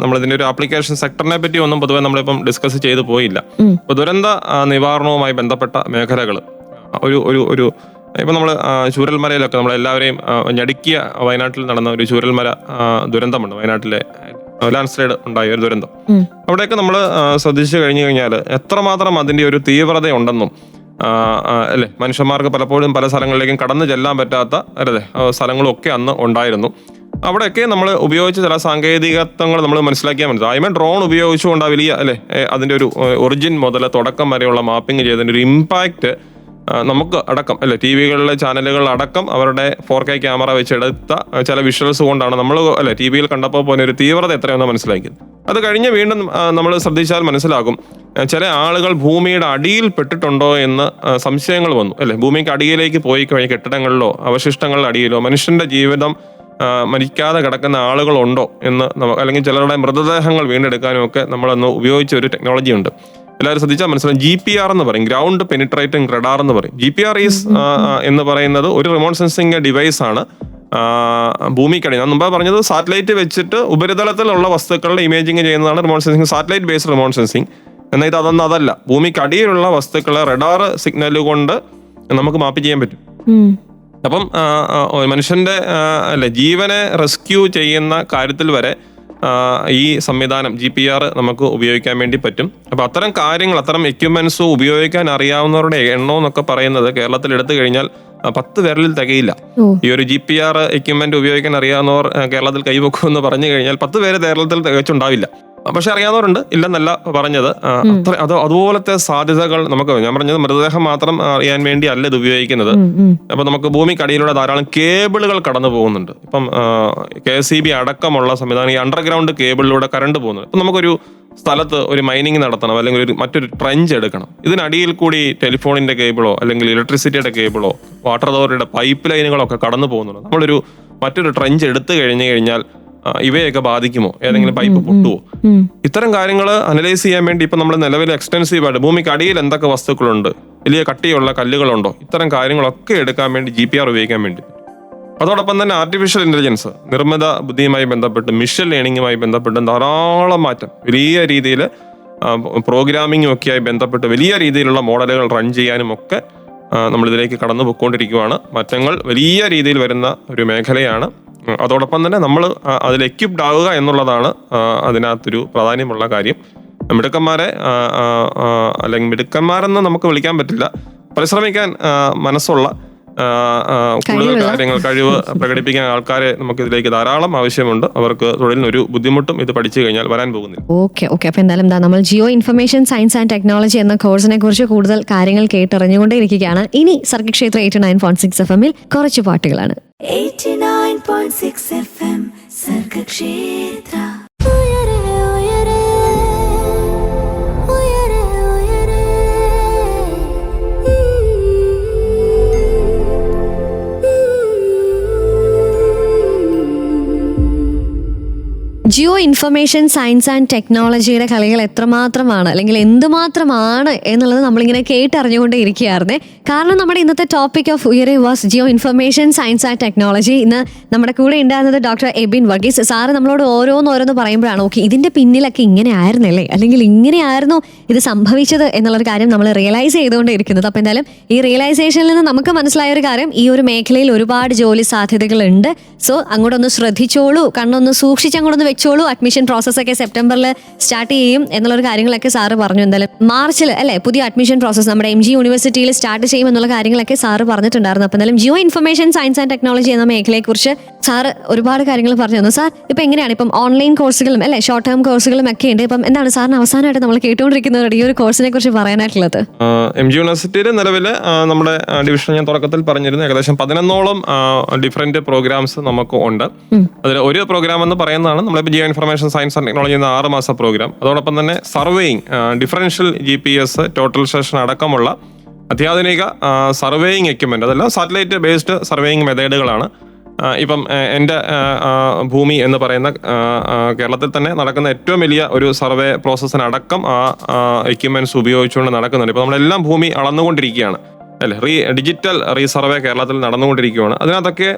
നമ്മളിതിന്റെ ഒരു ആപ്ലിക്കേഷൻ സെക്ടറിനെ പറ്റി ഒന്നും പൊതുവെ നമ്മളിപ്പം ഡിസ്കസ് ചെയ്തു പോയില്ല. ഇപ്പൊ ദുരന്ത നിവാരണവുമായി ബന്ധപ്പെട്ട മേഖലകൾ ഒരു ഇപ്പൊ നമ്മൾ ചൂരൽമലയിലൊക്കെ നമ്മളെല്ലാവരെയും ഞടുക്കിയ വയനാട്ടിൽ നടന്ന ഒരു ചൂരൽമല ദുരന്തമുണ്ട്. വയനാട്ടിലെ ലാൻഡ് സ്ലൈഡ് ഉണ്ടായ ഒരു ദുരന്തം. അവിടെയൊക്കെ നമ്മൾ ശ്രദ്ധിച്ചു കഴിഞ്ഞു കഴിഞ്ഞാൽ എത്രമാത്രം അതിന്റെ ഒരു തീവ്രത ഉണ്ടെന്നും അല്ലേ മനുഷ്യന്മാർക്ക് പലപ്പോഴും പല സ്ഥലങ്ങളിലേക്കും കടന്നു ചെല്ലാൻ പറ്റാത്ത അല്ലേ സ്ഥലങ്ങളൊക്കെ അന്ന് ഉണ്ടായിരുന്നു. അവിടെയൊക്കെ നമ്മൾ ഉപയോഗിച്ച ചില സാങ്കേതികത്വങ്ങൾ നമ്മൾ മനസ്സിലാക്കിയാൽ മനസ്സിലായി. ഡ്രോൺ ഉപയോഗിച്ചുകൊണ്ട് ആ വലിയ അല്ലേ അതിൻ്റെ ഒരു ഒറിജിൻ മുതൽ തുടക്കം വരെയുള്ള മാപ്പിംഗ് ചെയ്തതിൻ്റെ ഒരു ഇമ്പാക്റ്റ് നമുക്ക് അടക്കം അല്ലെ ടി വികളിലെ ചാനലുകൾ അടക്കം അവരുടെ 4K ക്യാമറ വെച്ചെടുത്ത ചില വിഷ്വൽസ് കൊണ്ടാണ് നമ്മൾ അല്ലെ ടി വിയിൽ കണ്ടപ്പോൾ പോലെ ഒരു തീവ്രത എത്രയെന്ന് മനസ്സിലാക്കിയത്. അത് കഴിഞ്ഞ് വീണ്ടും നമ്മൾ ശ്രദ്ധിച്ചാൽ മനസ്സിലാകും ചില ആളുകൾ ഭൂമിയുടെ അടിയിൽ പെട്ടിട്ടുണ്ടോ എന്ന് സംശയങ്ങൾ വന്നു അല്ലെ. ഭൂമിക്ക് അടിയിലേക്ക് പോയി കഴിഞ്ഞ കെട്ടിടങ്ങളിലോ അവശിഷ്ടങ്ങളുടെ അടിയിലോ മനുഷ്യന്റെ ജീവിതം മരിക്കാതെ കിടക്കുന്ന ആളുകളുണ്ടോ എന്ന് അല്ലെങ്കിൽ ചിലരുടെ മൃതദേഹങ്ങൾ വീണ്ടെടുക്കാനും ഒക്കെ നമ്മളന്ന് ഉപയോഗിച്ച ഒരു ടെക്നോളജി ഉണ്ട്. എല്ലാവരും ശ്രദ്ധിച്ചാൽ മനസ്സിലാവും. GPR എന്ന് പറയും, ഗ്രൗണ്ട് പെനിട്രേറ്റിംഗ് റഡാർ എന്ന് പറയും. GPR എന്ന് പറയുന്നത് ഒരു റിമോട്ട് സെൻസിങ് ഡിവൈസ് ആണ്. ഭൂമിക്കടി ഞാൻ മുമ്പ് പറഞ്ഞത് സാറ്റലൈറ്റ് വെച്ചിട്ട് ഉപരിതലത്തിലുള്ള വസ്തുക്കളുടെ ഇമേജിങ് ചെയ്യുന്നതാണ് remote sensing, satellite based remote sensing. എന്നാൽ ഇത് അതൊന്നും അതല്ല. ഭൂമിക്കടിയിലുള്ള വസ്തുക്കളെ റഡാർ സിഗ്നൽ കൊണ്ട് നമുക്ക് മാപ്പ് ചെയ്യാൻ പറ്റും. അപ്പം മനുഷ്യന്റെ അല്ലെ ജീവനെ റെസ്ക്യൂ ചെയ്യുന്ന കാര്യത്തിൽ വരെ ഈ സംവിധാനം GPR നമുക്ക് ഉപയോഗിക്കാൻ വേണ്ടി പറ്റും. അപ്പൊ അത്തരം കാര്യങ്ങൾ, അത്തരം എക്യുപ്മെന്റ്സ് ഉപയോഗിക്കാൻ അറിയാവുന്നവരുടെ എണ്ണം എന്നൊക്കെ പറയുന്നത് കേരളത്തിൽ എടുത്തു കഴിഞ്ഞാൽ 10 പേരിൽ തികയില്ല. ഈ ഒരു GPR എക്യുപ്മെന്റ് ഉപയോഗിക്കാൻ അറിയാവുന്നവർ കേരളത്തിൽ കൈവെക്കും എന്ന് പറഞ്ഞു കഴിഞ്ഞാൽ 10 പേര് കേരളത്തിൽ തികച്ചുണ്ടാവില്ല. പക്ഷെ അറിയാവുന്നവരുണ്ട്, ഇല്ലെന്നല്ല പറഞ്ഞത്. അതുപോലത്തെ സാധ്യതകൾ നമുക്ക്, ഞാൻ പറഞ്ഞത് മൃതദേഹം മാത്രം അറിയാൻ വേണ്ടി അല്ല ഇത് ഉപയോഗിക്കുന്നത്. അപ്പൊ നമുക്ക് ഭൂമിക്കടിയിലൂടെ ധാരാളം കേബിളുകൾ കടന്നു പോകുന്നുണ്ട്. ഇപ്പം KSEB അടക്കമുള്ള സംവിധാനം ഈ അണ്ടർഗ്രൗണ്ട് കേബിളിലൂടെ കറണ്ട് പോകുന്നുണ്ട്. ഇപ്പം നമുക്കൊരു സ്ഥലത്ത് ഒരു മൈനിങ് നടത്തണം അല്ലെങ്കിൽ മറ്റൊരു ട്രെഞ്ച് എടുക്കണം. ഇതിനടിയിൽ കൂടി ടെലിഫോണിന്റെ കേബിളോ അല്ലെങ്കിൽ ഇലക്ട്രിസിറ്റിയുടെ കേബിളോ വാട്ടർ അതോറിറ്റിയുടെ പൈപ്പ് ലൈനുകളോ ഒക്കെ കടന്നു പോകുന്നുണ്ട്. നമ്മളൊരു മറ്റൊരു ട്രെഞ്ച് എടുത്തു കഴിഞ്ഞാൽ ഇവയൊക്കെ ബാധിക്കുമോ? ഏതെങ്കിലും പൈപ്പ് പൊട്ടുവോ? ഇത്തരം കാര്യങ്ങൾ അനലൈസ് ചെയ്യാൻ വേണ്ടി ഇപ്പൊ നമ്മൾ നിലവിൽ എക്സ്റ്റൻസീവ് ആയിട്ട് ഭൂമിക്ക് അടിയിൽ എന്തൊക്കെ വസ്തുക്കളുണ്ട്, വലിയ കട്ടിയുള്ള കല്ലുകളുണ്ടോ, ഇത്തരം കാര്യങ്ങളൊക്കെ എടുക്കാൻ വേണ്ടി GPR ഉപയോഗിക്കാൻ വേണ്ടി. അതോടൊപ്പം തന്നെ ആർട്ടിഫിഷ്യൽ ഇന്റലിജൻസ്, നിർമ്മിത ബുദ്ധിയുമായി ബന്ധപ്പെട്ട് മെഷീൻ ലേണിംഗുമായി ബന്ധപ്പെട്ട് ധാരാളം മാറ്റം, വലിയ രീതിയിൽ പ്രോഗ്രാമിംഗും ഒക്കെയായി ബന്ധപ്പെട്ട് വലിയ രീതിയിലുള്ള മോഡലുകൾ റൺ ചെയ്യാനും ഒക്കെ നമ്മളിതിലേക്ക് കടന്നു പോയിക്കൊണ്ടിരിക്കുകയാണ്. മാറ്റങ്ങൾ വലിയ രീതിയിൽ വരുന്ന ഒരു മേഖലയാണ്. അതോടൊപ്പം തന്നെ നമ്മൾ അതിൽ എക്യുപ്ഡ് ആവുക എന്നുള്ളതാണ് അതിനകത്തൊരു പ്രാധാന്യമുള്ള കാര്യം. മിടുക്കന്മാരെ അല്ലെങ്കിൽ മിടുക്കന്മാരെന്ന് നമുക്ക് വിളിക്കാൻ പറ്റില്ല, പരിശ്രമിക്കാൻ മനസ്സുള്ള കൂടുതൽ കാര്യങ്ങൾ കഴിവ് പ്രകടിപ്പിക്കാൻ ആൾക്കാരെ നമുക്ക് ഇതിലേക്ക് ധാരാളം ആവശ്യമുണ്ട്. അവർക്ക് തൊഴിലിനൊരു ബുദ്ധിമുട്ടും ഇത് പഠിച്ചു കഴിഞ്ഞാൽ വരാൻ പോകുന്നില്ല. ഓക്കെ. അപ്പൊ എന്തായാലും നമ്മൾ geo information science and technology എന്ന കോഴ്സിനെ കുറിച്ച് കൂടുതൽ കാര്യങ്ങൾ കേട്ടറിഞ്ഞുകൊണ്ടേയിരിക്കുകയാണ്. ഇനി സർഗക്ഷേത്ര 89.6 FM കുറച്ച് പാട്ടുകളാണ്. 89.6 FM Sargakshetra. Geo information science and ടെക്നോളജിയുടെ കളികൾ എത്രമാത്രമാണ് അല്ലെങ്കിൽ എന്തുമാത്രമാണ് എന്നുള്ളത് നമ്മളിങ്ങനെ കേട്ടറിഞ്ഞുകൊണ്ടേ ഇരിക്കുകയായിരുന്നേ. കാരണം നമ്മുടെ ഇന്നത്തെ topic of Uyare was geo information science and technology. ഇന്ന് നമ്മുടെ കൂടെ ഉണ്ടായിരുന്നത് ഡോക്ടർ എബിൻ വർഗീസ് സാറ്. നമ്മളോട് ഓരോന്ന് പറയുമ്പോഴാണ് ഓക്കെ ഇതിന്റെ പിന്നിലൊക്കെ ഇങ്ങനെ ആയിരുന്നല്ലേ, അല്ലെങ്കിൽ ഇങ്ങനെയായിരുന്നു ഇത് സംഭവിച്ചത് എന്നുള്ളൊരു കാര്യം നമ്മൾ റിയലൈസ് ചെയ്തുകൊണ്ടിരിക്കുന്നത്. അപ്പം എന്തായാലും ഈ റിയലൈസേഷനിൽ നിന്ന് നമുക്ക് മനസ്സിലായ ഒരു കാര്യം, ഈ ഒരു മേഖലയിൽ ഒരുപാട് ജോലി സാധ്യതകളുണ്ട്. സോ അങ്ങോട്ടൊന്ന് ശ്രദ്ധിച്ചോളൂ, കണ്ണൊന്ന് സൂക്ഷിച്ച് അങ്ങോട്ടൊന്ന് വെച്ചോളൂ. അഡ്മിഷൻ പ്രോസസ്സൊക്കെ സെപ്റ്റംബറിൽ സ്റ്റാർട്ട് ചെയ്യും എന്നുള്ളൊരു കാര്യങ്ങളൊക്കെ സാറ് പറഞ്ഞു. എന്തായാലും മാർച്ചിൽ അല്ലെ പുതിയ അഡ്മിഷൻ പ്രോസസ്സ് നമ്മുടെ MG യൂണിവേഴ്സിറ്റിയിൽ സ്റ്റാർട്ട് ചെയ്യും എന്നുള്ള കാര്യങ്ങളൊക്കെ സാറ് പറഞ്ഞിട്ടുണ്ടായിരുന്നു. അപ്പം എന്തായാലും geo information science and technology എന്ന മേഖലയെക്കുറിച്ച് സാറ് ഒരുപാട് കാര്യങ്ങൾ പറഞ്ഞു തന്നു. സാർ ഇപ്പം എങ്ങനെയാണ് ഇപ്പം ഓൺലൈൻ കോഴ്സുകളും അല്ലെ ഷോർട്ട് ടേം കോഴ്സുകളും ഒക്കെ ഉണ്ട്. ഇപ്പം എന്താണ് സാറിന് അവസാനമായിട്ട് നമ്മൾ കേട്ടുകൊണ്ടിരിക്കുന്നവരുടെ ഈ ഒരു കോഴ്സിനെ കുറിച്ച് പറയാനായിട്ടുള്ളത്? MG യൂണിവേഴ്സിറ്റിയിൽ നിലവിൽ നമ്മുടെ ഡിവിഷൻ ഞാൻ തുടക്കത്തിൽ പറഞ്ഞിരുന്നു ഏകദേശം 11ഓളം ഡിഫറെന്റ് പ്രോഗ്രാംസ് നമുക്ക് ഉണ്ട്. അതിൽ ഒരു പ്രോഗ്രാം എന്ന് പറയുന്നതാണ് നമ്മളിപ്പോൾ geo information science and technology എന്ന 6 മാസ പ്രോഗ്രാം. അതോടൊപ്പം തന്നെ surveying, differential GPS, total session അടക്കമുള്ള അത്യാധുനിക സർവേയിങ് എക്യുപ്മെന്റ്, അതെല്ലാം സാറ്റലൈറ്റ് ബേസ്ഡ് സർവേയിങ് മെത്തേഡുകളാണ്. ഇപ്പം എൻ്റെ ഭൂമി എന്ന് പറയുന്ന കേരളത്തിൽ തന്നെ നടക്കുന്ന ഏറ്റവും വലിയ ഒരു സർവേ പ്രോസസ്സിനടക്കം എക്യുപ്മെന്റ്സ് ഉപയോഗിച്ചുകൊണ്ട് നടക്കുന്നുണ്ട്. ഇപ്പം നമ്മളെല്ലാം ഭൂമി അളന്നുകൊണ്ടിരിക്കുകയാണ് അല്ലെ. ഡിജിറ്റൽ റീസർവേ കേരളത്തിൽ നടന്നുകൊണ്ടിരിക്കുകയാണ്. അതിനകത്തൊക്കെ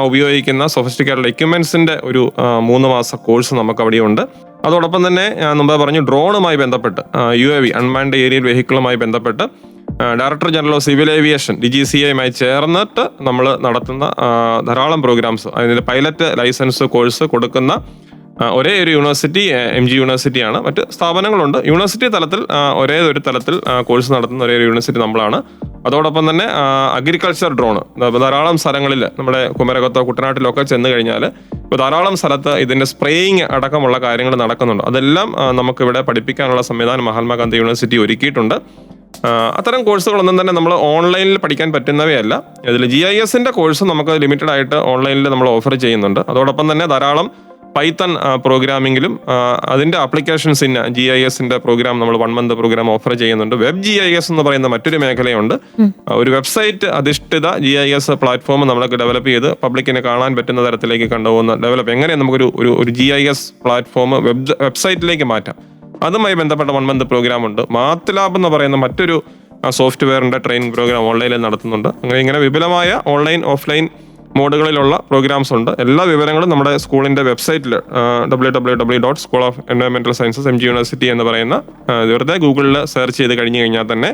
ഉപയോഗിക്കുന്ന സൊഫിസ്റ്റിക്കേറ്റഡ് എക്യുപ്മെന്റ്സിന്റെ ഒരു 3 മാസ കോഴ്സ് നമുക്ക് അവിടെയുണ്ട്. അതോടൊപ്പം തന്നെ ഞാൻ മുമ്പ് പറഞ്ഞു ഡ്രോണുമായി ബന്ധപ്പെട്ട് UAV അൺമാൻഡ് ഏരിയൽ വെഹിക്കിളുമായി ബന്ധപ്പെട്ട് director general of civil aviation DGCAയുമായി ചേർന്നിട്ട് നമ്മൾ നടത്തുന്ന ധാരാളം പ്രോഗ്രാംസ്, അതിൻ്റെ പൈലറ്റ് ലൈസൻസ് കോഴ്സ് കൊടുക്കുന്ന ഒരേ ഒരു യൂണിവേഴ്സിറ്റി MG യൂണിവേഴ്സിറ്റിയാണ്. മറ്റ് സ്ഥാപനങ്ങളുണ്ട്. യൂണിവേഴ്സിറ്റി തലത്തിൽ ഒരേ ഒരു തലത്തിൽ കോഴ്സ് നടത്തുന്ന ഒരേ ഒരു യൂണിവേഴ്സിറ്റി നമ്മളാണ്. അതോടൊപ്പം തന്നെ അഗ്രികൾച്ചർ ഡ്രോൺ ധാരാളം സ്ഥലങ്ങളിൽ നമ്മുടെ കുമരകത്തോ കുട്ടനാട്ടിലോ ഒക്കെ ചെന്ന് കഴിഞ്ഞാൽ ഇപ്പോൾ ധാരാളം സ്ഥലത്ത് ഇതിൻ്റെ സ്പ്രേയിങ് അടക്കമുള്ള കാര്യങ്ങൾ നടക്കുന്നുണ്ട്. അതെല്ലാം നമുക്കിവിടെ പഠിപ്പിക്കാനുള്ള സംവിധാനം മഹാത്മാഗാന്ധി യൂണിവേഴ്സിറ്റി ഒരുക്കിയിട്ടുണ്ട്. അത്തരം കോഴ്സുകളൊന്നും തന്നെ നമ്മൾ ഓൺലൈനിൽ പഠിക്കാൻ പറ്റുന്നവയല്ല. ഇതിൽ GIS-ന്റെ കോഴ്സ് നമുക്ക് ലിമിറ്റഡ് ആയിട്ട് ഓൺലൈനിൽ നമ്മൾ ഓഫർ ചെയ്യുന്നുണ്ട്. അതോടൊപ്പം തന്നെ ധാരാളം പൈത്തൺ പ്രോഗ്രാമിങ്ങിലും അതിൻ്റെ ആപ്ലിക്കേഷൻസ് ഇൻ GIS-ന്റെ പ്രോഗ്രാം നമ്മൾ 1 month പ്രോഗ്രാം ഓഫർ ചെയ്യുന്നുണ്ട്. വെബ് GIS എന്ന് പറയുന്ന മറ്റൊരു മേഖലയുണ്ട്. ഒരു വെബ്സൈറ്റ് അധിഷ്ഠിത GIS പ്ലാറ്റ്ഫോം നമുക്ക് ഡെവലപ്പ് ചെയ്ത് പബ്ലിക്കിനെ കാണാൻ പറ്റുന്ന തരത്തിലേക്ക് കൊണ്ടുപോകുന്ന എങ്ങനെ നമുക്കൊരു ഒരു GIS പ്ലാറ്റ്ഫോം വെബ്സൈറ്റിലേക്ക് മാറ്റാം, അതുമായി ബന്ധപ്പെട്ട 1 month പ്രോഗ്രാം ഉണ്ട്. MATLAB എന്ന് പറയുന്ന മറ്റൊരു സോഫ്റ്റ്വെയറിന്റെ ട്രെയിനിങ് പ്രോഗ്രാം ഓൺലൈനിൽ നടത്തുന്നുണ്ട്. ഇങ്ങനെ വിപുലമായ ഓൺലൈൻ ഓഫ്ലൈൻ മോഡുകളിലുള്ള പ്രോഗ്രാംസ് ഉണ്ട്. എല്ലാ വിവരങ്ങളും നമ്മുടെ സ്കൂളിന്റെ വെബ്സൈറ്റിൽ www.school-of-environmental-sciences MG യൂണിവേഴ്സിറ്റി എന്ന് പറയുന്ന വെറുതെ ഗൂഗിളിൽ സെർച്ച് ചെയ്ത് കഴിഞ്ഞു കഴിഞ്ഞാൽ തന്നെ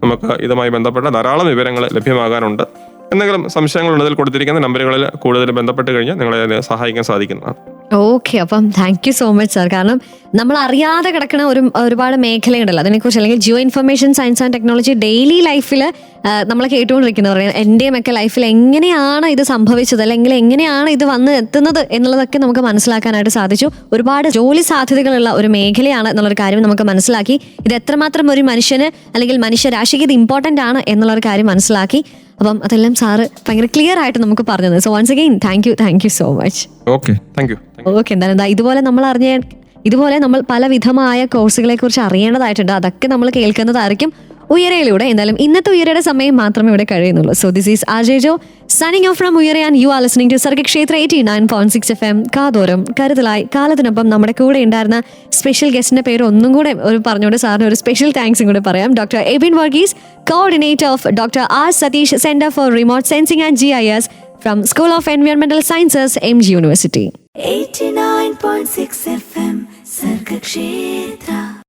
നമുക്ക് ഇതുമായി ബന്ധപ്പെട്ട ധാരാളം വിവരങ്ങൾ ലഭ്യമാകാനുണ്ട്. എന്തെങ്കിലും സംശയങ്ങളുള്ളതിൽ കൊടുത്തിരിക്കുന്ന നമ്പറുകളിൽ കൂടുതൽ ബന്ധപ്പെട്ട് കഴിഞ്ഞാൽ നിങ്ങളെ സഹായിക്കാൻ സാധിക്കുന്നതാണ്. ഓക്കെ, അപ്പം thank you so much sir. കാരണം നമ്മൾ അറിയാതെ കിടക്കുന്ന ഒരുപാട് മേഖലയുണ്ടല്ലോ അതിനെക്കുറിച്ച്, അല്ലെങ്കിൽ geo information science and technology daily ലൈഫിൽ നമ്മൾ കേട്ടുകൊണ്ടിരിക്കുന്നത് എൻ്റെയും ഒക്കെ ലൈഫിൽ എങ്ങനെയാണ് ഇത് സംഭവിച്ചത്, അല്ലെങ്കിൽ എങ്ങനെയാണ് ഇത് വന്ന് എത്തുന്നത് എന്നുള്ളതൊക്കെ നമുക്ക് മനസ്സിലാക്കാനായിട്ട് സാധിച്ചു. ഒരുപാട് ജോലി സാധ്യതകളുള്ള ഒരു മേഖലയാണ് എന്നുള്ളൊരു കാര്യം നമുക്ക് മനസ്സിലാക്കി. ഇത് എത്രമാത്രം ഒരു മനുഷ്യന് അല്ലെങ്കിൽ മനുഷ്യരാശിക്ക് ഇത് ഇമ്പോർട്ടൻ്റ് ആണ് എന്നുള്ളൊരു കാര്യം മനസ്സിലാക്കി. അപ്പം അതെല്ലാം സാറ് ഭയങ്കര ക്ലിയർ ആയിട്ട് നമുക്ക് പറഞ്ഞത്. So once again thank you so much. Okay, thank you. Okay, എന്തായാലും ഇതുപോലെ നമ്മൾ പല വിധമായ കോഴ്സുകളെ കുറിച്ച് അറിയേണ്ടതായിട്ടുണ്ട്. അതൊക്കെ നമ്മൾ കേൾക്കുന്നതായിരിക്കും ഉയരയിലൂടെ. എന്തായാലും ഇന്നത്തെ ഉയരയുടെ സമയം മാത്രമേ ഇവിടെ കഴിയുന്നുള്ളൂ. So this is RJ Jo signing off from Uyara and you are listening to Sargakshetra 89.6 FM. കാതോരം കരുതലായി കാലത്തിനൊപ്പം നമ്മുടെ കൂടെ ഉണ്ടായിരുന്ന സ്പെഷ്യൽ ഗസ്റ്റിന്റെ പേര് ഒന്നും കൂടെ പറഞ്ഞുകൊണ്ട് സാറിന് ഒരു സ്പെഷ്യൽ താങ്ക്സും കൂടെ പറയാം. Doctor Ebin Varghese, coordinator of doctor R Satish Center for Remote Sensing and GIS from School of Environmental Sciences, MG University. 89.6 FM Sargakshetra.